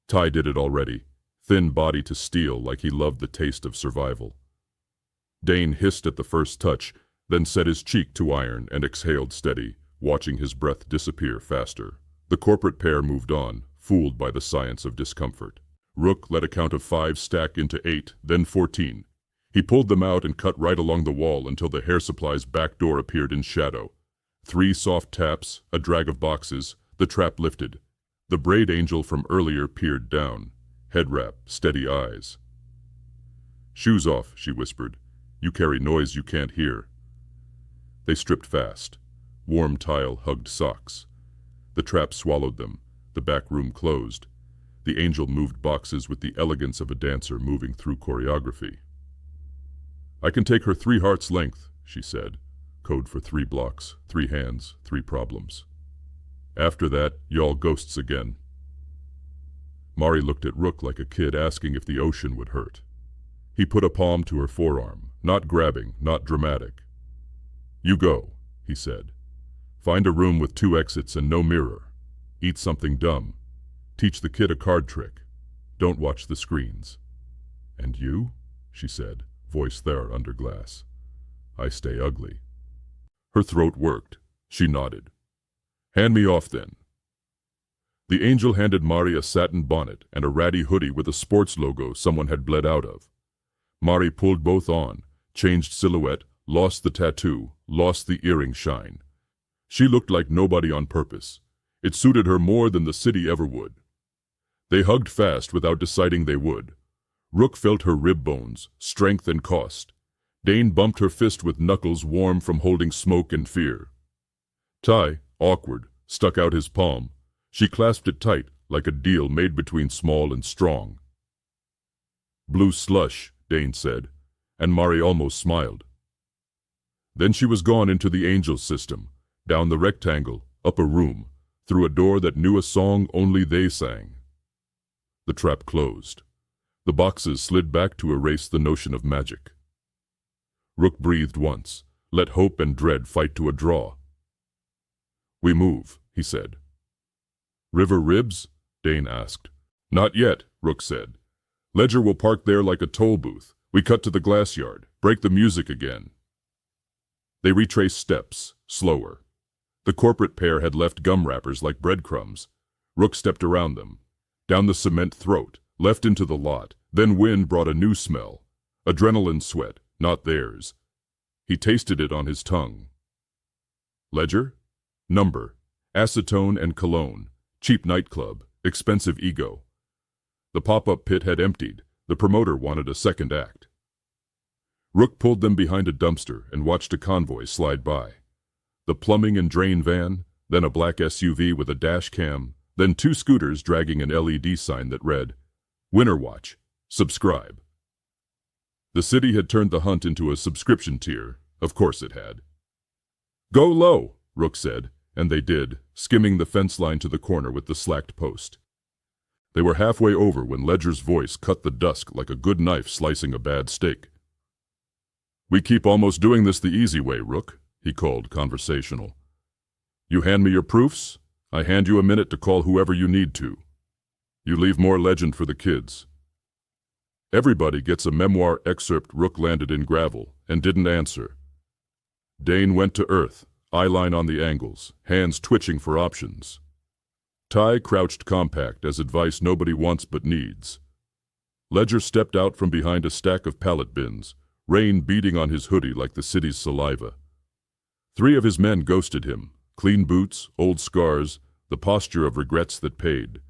Ty did it already, thin body to steel like he loved the taste of survival. Dane hissed at the first touch, then set his cheek to iron and exhaled steady, watching his breath disappear faster. The corporate pair moved on, fooled by the science of discomfort. Rook let a count of 5 stack into 8, then 14. He pulled them out and cut right along the wall until the hair supply's back door appeared in shadow. 3 soft taps, a drag of boxes, the trap lifted. The braid angel from earlier peered down, head wrap, steady eyes. "Shoes off," she whispered. "You carry noise you can't hear." They stripped fast. Warm tile hugged socks. The trap swallowed them. The back room closed. The angel moved boxes with the elegance of a dancer moving through choreography. "I can take her 3 hearts length," she said. Code for 3 blocks, 3 hands, 3 problems. "After that, y'all ghosts again." Mari looked at Rook like a kid asking if the ocean would hurt. He put a palm to her forearm, not grabbing, not dramatic. "You go," he said. "Find a room with 2 exits and no mirror. Eat something dumb. Teach the kid a card trick. Don't watch the screens." "And you?" she said, voice there under glass. "I stay ugly." Her throat worked. She nodded. "Hand me off then." The angel handed Mari a satin bonnet and a ratty hoodie with a sports logo someone had bled out of. Mari pulled both on, changed silhouette, lost the tattoo, lost the earring shine. She looked like nobody on purpose. It suited her more than the city ever would. They hugged fast without deciding they would. Rook felt her rib bones, strength and cost. Dane bumped her fist with knuckles warm from holding smoke and fear. Ty, awkward, stuck out his palm. She clasped it tight, like a deal made between small and strong. "Blue slush," Dane said, and Mari almost smiled. Then she was gone into the angel's system, down the rectangle, up a room, through a door that knew a song only they sang. The trap closed. The boxes slid back to erase the notion of magic. Rook breathed once, let hope and dread fight to a draw. "We move," he said. "River Ribs?" Dane asked. "Not yet," Rook said. "Ledger will park there like a toll booth. We cut to the glass yard, break the music again." They retraced steps, slower. The corporate pair had left gum wrappers like breadcrumbs. Rook stepped around them, down the cement throat, left into the lot. Then wind brought a new smell. Adrenaline sweat, not theirs. He tasted it on his tongue. Ledger? Number. Acetone and cologne. Cheap nightclub. Expensive ego. The pop-up pit had emptied. The promoter wanted a second act. Rook pulled them behind a dumpster and watched a convoy slide by. The plumbing and drain van, then a black SUV with a dash cam, then 2 scooters dragging an LED sign that read, "Winter Watch. Subscribe." The city had turned the hunt into a subscription tier. Of course it had. "Go low," Rook said, and they did, skimming the fence line to the corner with the slacked post. They were halfway over when Ledger's voice cut the dusk like a good knife slicing a bad steak. "We keep almost doing this the easy way, Rook," he called, conversational. "You hand me your proofs, I hand you a minute to call whoever you need to. You leave more legend for the kids." Everybody gets a memoir excerpt. Rook landed in gravel and didn't answer. Dane went to earth, eyeline on the angles, hands twitching for options. Ty crouched compact as advice nobody wants but needs. Ledger stepped out from behind a stack of pallet bins, rain beating on his hoodie like the city's saliva. 3 of his men ghosted him, clean boots, old scars, the posture of regrets that paid.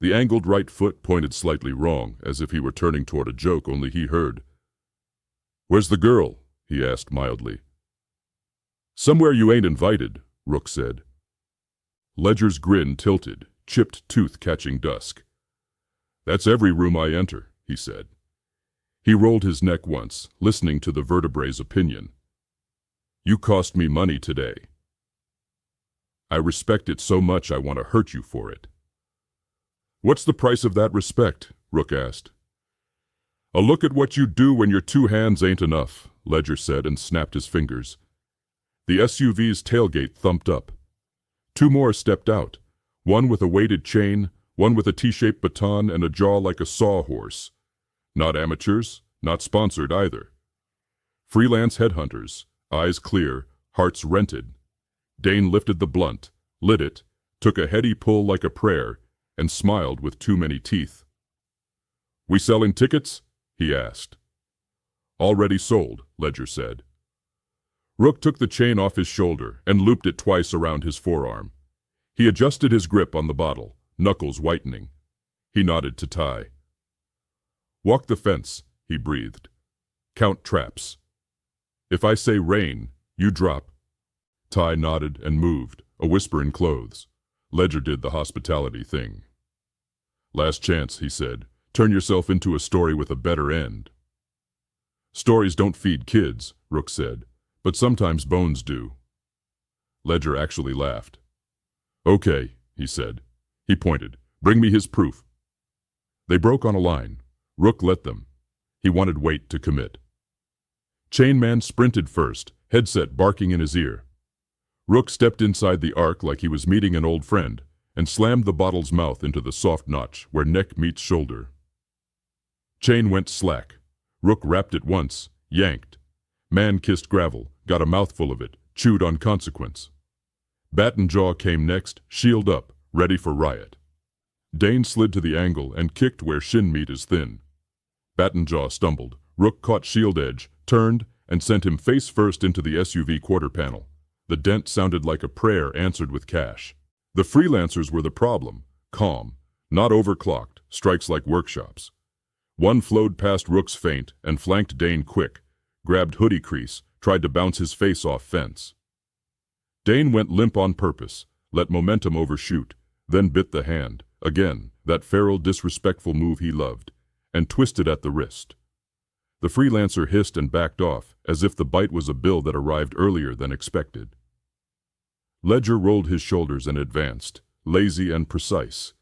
The angled right foot pointed slightly wrong, as if he were turning toward a joke only he heard. "Where's the girl?" he asked mildly. "Somewhere you ain't invited," Rook said. Ledger's grin tilted, chipped tooth catching dusk. "That's every room I enter," he said. He rolled his neck once, listening to the vertebrae's opinion. "You cost me money today. I respect it so much I want to hurt you for it." "What's the price of that respect?" Rook asked. "A look at what you do when your 2 hands ain't enough," Ledger said and snapped his fingers. The SUV's tailgate thumped up. 2 more stepped out, one with a weighted chain, one with a T-shaped baton and a jaw like a sawhorse. Not amateurs, not sponsored either. Freelance headhunters, eyes clear, hearts rented. Dane lifted the blunt, lit it, took a heady pull like a prayer, and smiled with too many teeth. "We selling tickets?" he asked. "Already sold," Ledger said. Rook took the chain off his shoulder and looped it twice around his forearm. He adjusted his grip on the bottle, knuckles whitening. He nodded to Ty. "Walk the fence," he breathed. "Count traps. If I say rain, you drop." Ty nodded and moved, a whisper in clothes. Ledger did the hospitality thing. "Last chance," he said. "Turn yourself into a story with a better end." "Stories don't feed kids," Rook said, "but sometimes bones do." Ledger actually laughed. "Okay," he said. He pointed. "Bring me his proof." They broke on a line. Rook let them. He wanted weight to commit. Chainman sprinted first, headset barking in his ear. Rook stepped inside the arc like he was meeting an old friend, and slammed the bottle's mouth into the soft notch where neck meets shoulder. Chain went slack. Rook rapped it once, yanked. Man kissed gravel, got a mouthful of it, chewed on consequence. Batten Jaw came next, shield up, ready for riot. Dane slid to the angle and kicked where shin meat is thin. Batten Jaw stumbled. Rook caught shield edge, turned, and sent him face first into the SUV quarter panel. The dent sounded like a prayer answered with cash. The freelancers were the problem, calm, not overclocked, strikes like workshops. One flowed past Rook's feint and flanked Dane quick, grabbed hoodie crease, tried to bounce his face off fence. Dane went limp on purpose, let momentum overshoot, then bit the hand, again, that feral disrespectful move he loved, and twisted at the wrist. The freelancer hissed and backed off, as if the bite was a bill that arrived earlier than expected. Ledger rolled his shoulders and advanced, lazy and precise,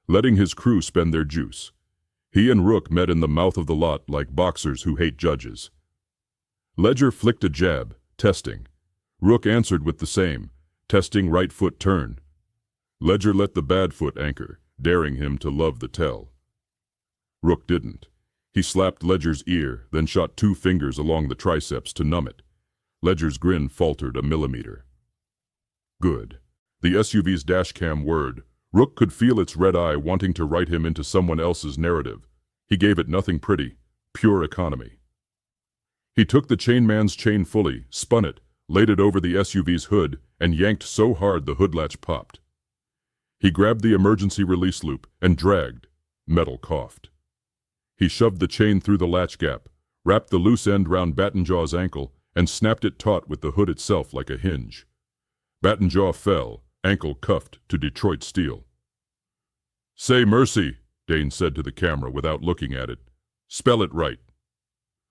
letting his crew spend their juice. He and Rook met in the mouth of the lot like boxers who hate judges. Ledger flicked a jab, testing. Rook answered with the same, testing right foot turn. Ledger let the bad foot anchor, daring him to love the tell. Rook didn't. He slapped Ledger's ear, then shot 2 fingers along the triceps to numb it. Ledger's grin faltered a millimeter. Good. The SUV's dashcam whirred. Rook could feel its red eye wanting to write him into someone else's narrative. He gave it nothing pretty, pure economy. He took the chainman's chain fully, spun it, laid it over the SUV's hood, and yanked so hard the hood latch popped. He grabbed the emergency release loop and dragged. Metal coughed. He shoved the chain through the latch gap, wrapped the loose end round Batten Jaw's ankle, and snapped it taut with the hood itself like a hinge. Batten Jaw fell, ankle cuffed to Detroit steel. "Say mercy," Dane said to the camera without looking at it. "Spell it right."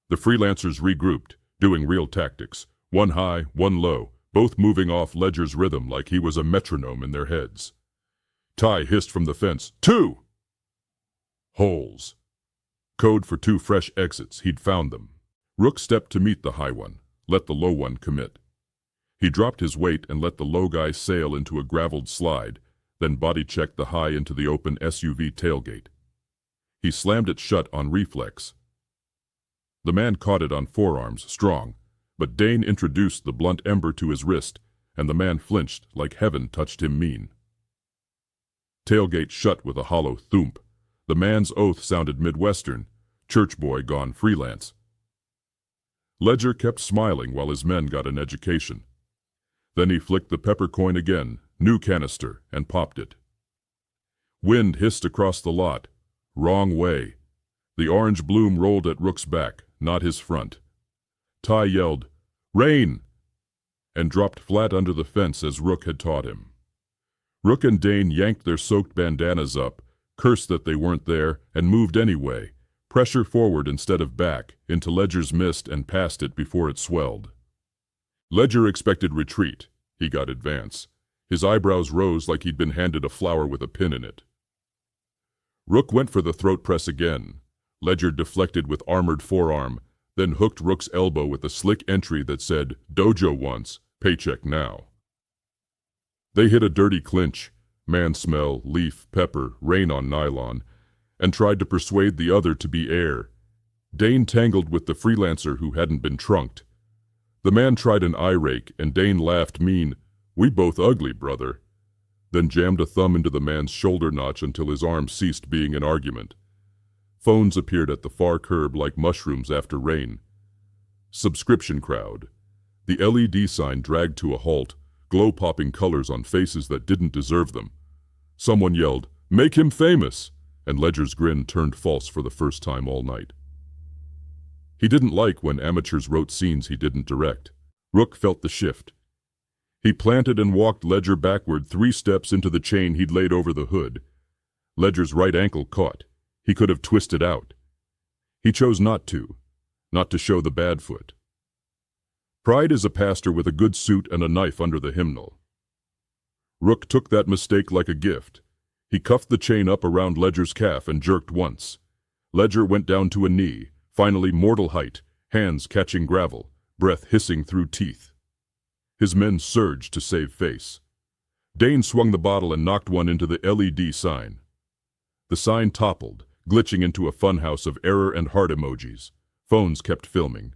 The freelancers regrouped, doing real tactics, one high, one low, both moving off Ledger's rhythm like he was a metronome in their heads. Ty hissed from the fence, "2!" Holes. Code for 2 fresh exits, he'd found them. Rook stepped to meet the high one, let the low one commit. He dropped his weight and let the low guy sail into a graveled slide, then body-checked the high into the open SUV tailgate. He slammed it shut on reflex. The man caught it on forearms, strong, but Dane introduced the blunt ember to his wrist, and the man flinched like heaven touched him mean. Tailgate shut with a hollow thump. The man's oath sounded Midwestern, church boy gone freelance. Ledger kept smiling while his men got an education. Then he flicked the pepper coin again, new canister, and popped it. Wind hissed across the lot. Wrong way. The orange bloom rolled at Rook's back, not his front. Ty yelled, "Rain!" and dropped flat under the fence as Rook had taught him. Rook and Dane yanked their soaked bandanas up, cursed that they weren't there, and moved anyway, pressure forward instead of back, into Ledger's mist and past it before it swelled. Ledger expected retreat. He got advance. His eyebrows rose like he'd been handed a flower with a pin in it. Rook went for the throat press again. Ledger deflected with armored forearm, then hooked Rook's elbow with a slick entry that said, "Dojo once, paycheck now." They hit a dirty clinch, man smell, leaf, pepper, rain on nylon, and tried to persuade the other to be air. Dane tangled with the freelancer who hadn't been trunked. The man tried an eye rake, and Dane laughed mean, "We both ugly, brother," then jammed a thumb into the man's shoulder notch until his arm ceased being an argument. Phones appeared at the far curb like mushrooms after rain. Subscription crowd. The LED sign dragged to a halt, glow-popping colors on faces that didn't deserve them. Someone yelled, "Make him famous!" and Ledger's grin turned false for the first time all night. He didn't like when amateurs wrote scenes he didn't direct. Rook felt the shift. He planted and walked Ledger backward 3 steps into the chain he'd laid over the hood. Ledger's right ankle caught. He could have twisted out. He chose not to show the bad foot. Pride is a pastor with a good suit and a knife under the hymnal. Rook took that mistake like a gift. He cuffed the chain up around Ledger's calf and jerked once. Ledger went down to a knee, finally mortal height, hands catching gravel, breath hissing through teeth. His men surged to save face. Dane swung the bottle and knocked one into the LED sign. The sign toppled, glitching into a funhouse of error and heart emojis. Phones kept filming.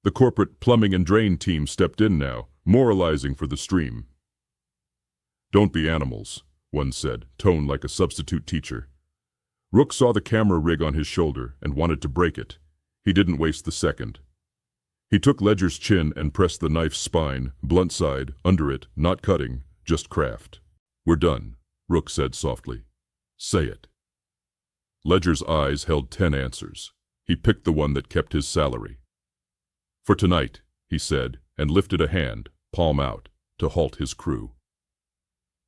The corporate plumbing and drain team stepped in now, moralizing for the stream. "Don't be animals," one said, tone like a substitute teacher. Rook saw the camera rig on his shoulder and wanted to break it. He didn't waste the second. He took Ledger's chin and pressed the knife's spine, blunt side, under it, not cutting, just craft. "We're done," Rook said softly. "Say it." Ledger's eyes held 10 answers. He picked the one that kept his salary. "For tonight," he said, and lifted a hand, palm out, to halt his crew.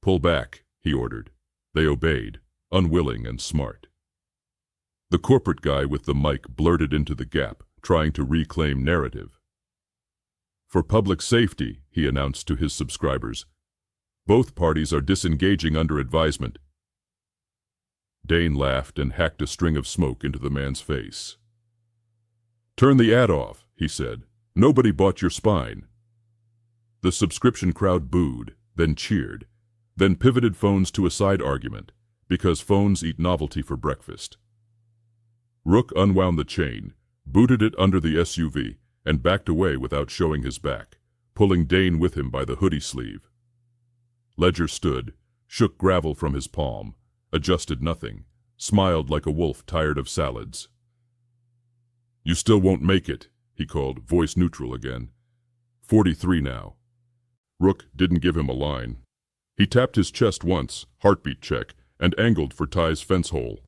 "Pull back," he ordered. They obeyed, unwilling and smart. The corporate guy with the mic blurted into the gap, trying to reclaim narrative. "For public safety," he announced to his subscribers, "both parties are disengaging under advisement." Dane laughed and hacked a string of smoke into the man's face. "Turn the ad off," he said. "Nobody bought your spine." The subscription crowd booed, then cheered, then pivoted phones to a side argument, because phones eat novelty for breakfast. Rook unwound the chain, booted it under the SUV, and backed away without showing his back, pulling Dane with him by the hoodie sleeve. Ledger stood, shook gravel from his palm, adjusted nothing, smiled like a wolf tired of salads. "You still won't make it," he called, voice neutral again. 43 now. Rook didn't give him a line. He tapped his chest once, heartbeat check, and angled for Ty's fence hole.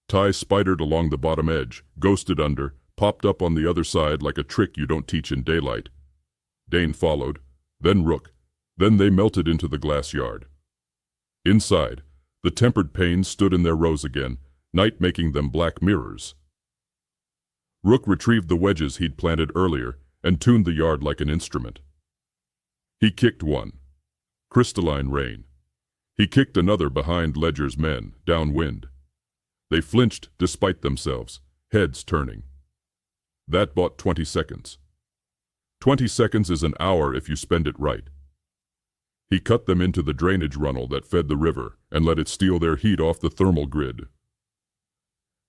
Ty spidered along the bottom edge, ghosted under, popped up on the other side like a trick you don't teach in daylight. Dane followed, then Rook, then they melted into the glass yard. Inside, the tempered panes stood in their rows again, night making them black mirrors. Rook retrieved the wedges he'd planted earlier and tuned the yard like an instrument. He kicked one. Crystalline rain. He kicked another behind Ledger's men, downwind. They flinched despite themselves, heads turning. That bought 20 seconds. 20 seconds is an hour if you spend it right. He cut them into the drainage runnel that fed the river and let it steal their heat off the thermal grid.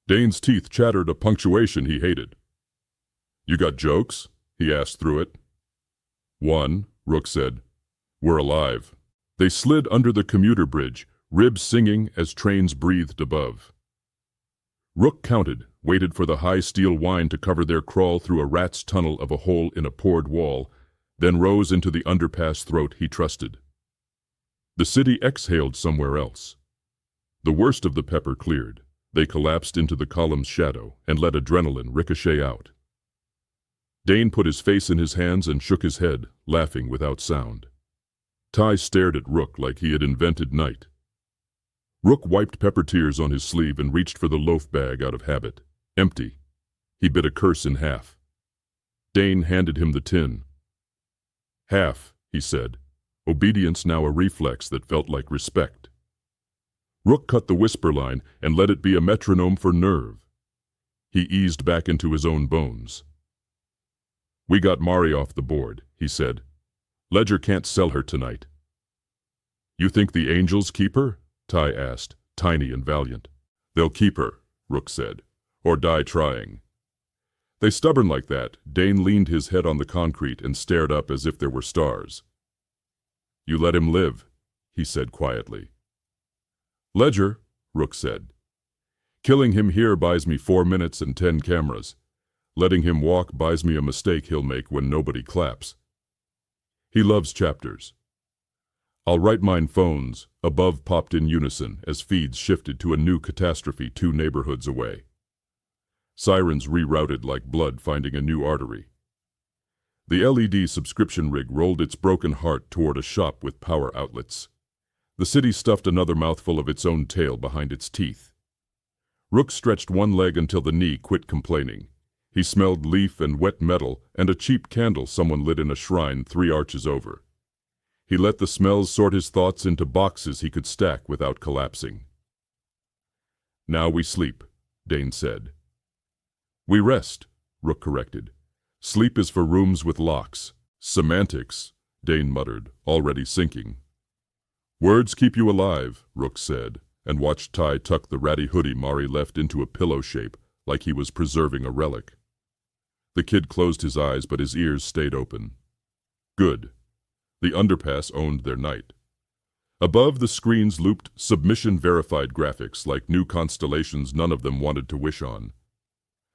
Dane's teeth chattered a punctuation he hated. "You got jokes?" he asked through it. "One," Rook said. "We're alive." They slid under the commuter bridge, ribs singing as trains breathed above. Rook counted, waited for the high steel whine to cover their crawl through a rat's tunnel of a hole in a poured wall, then rose into the underpass throat he trusted. The city exhaled somewhere else. The worst of the pepper cleared. They collapsed into the column's shadow and let adrenaline ricochet out. Dane put his face in his hands and shook his head, laughing without sound. Ty stared at Rook like he had invented night. Rook wiped pepper tears on his sleeve and reached for the loaf bag out of habit. Empty. He bit a curse in half. Dane handed him the tin. "Half," he said, obedience now a reflex that felt like respect. Rook cut the whisper line and let it be a metronome for nerve. He eased back into his own bones. "We got Mari off the board," he said. "Ledger can't sell her tonight." "You think the angels keep her?" Ty asked, tiny and valiant. "They'll keep her," Rook said, "or die trying." "They stubborn like that." Dane leaned his head on the concrete and stared up as if there were stars. "You let him live," he said quietly. "Ledger," Rook said. "Killing him here buys me 4 minutes and 10 cameras. Letting him walk buys me a mistake he'll make when nobody claps. He loves chapters. I'll write mine phones," above popped in unison as feeds shifted to a new catastrophe 2 neighborhoods away. Sirens rerouted like blood finding a new artery. The LED subscription rig rolled its broken heart toward a shop with power outlets. The city stuffed another mouthful of its own tail behind its teeth. Rook stretched one leg until the knee quit complaining. He smelled leaf and wet metal and a cheap candle someone lit in a shrine 3 arches over. He let the smells sort his thoughts into boxes he could stack without collapsing. "Now we sleep," Dane said. "We rest," Rook corrected. "Sleep is for rooms with locks." "Semantics," Dane muttered, already sinking. "Words keep you alive," Rook said, and watched Ty tuck the ratty hoodie Mari left into a pillow shape like he was preserving a relic. The kid closed his eyes, but his ears stayed open. Good. The underpass owned their night. Above the screens looped submission-verified graphics like new constellations none of them wanted to wish on.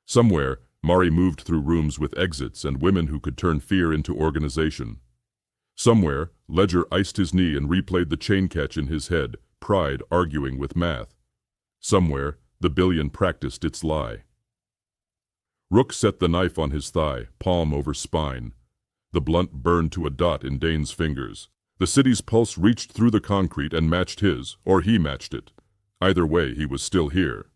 Somewhere, Mari moved through rooms with exits and women who could turn fear into organization. Somewhere, Ledger iced his knee and replayed the chain catch in his head, pride arguing with math. Somewhere, the billion practiced its lie. Rook set the knife on his thigh, palm over spine. The blunt burned to a dot in Dane's fingers. The city's pulse reached through the concrete and matched his, or he matched it. Either way, he was still here.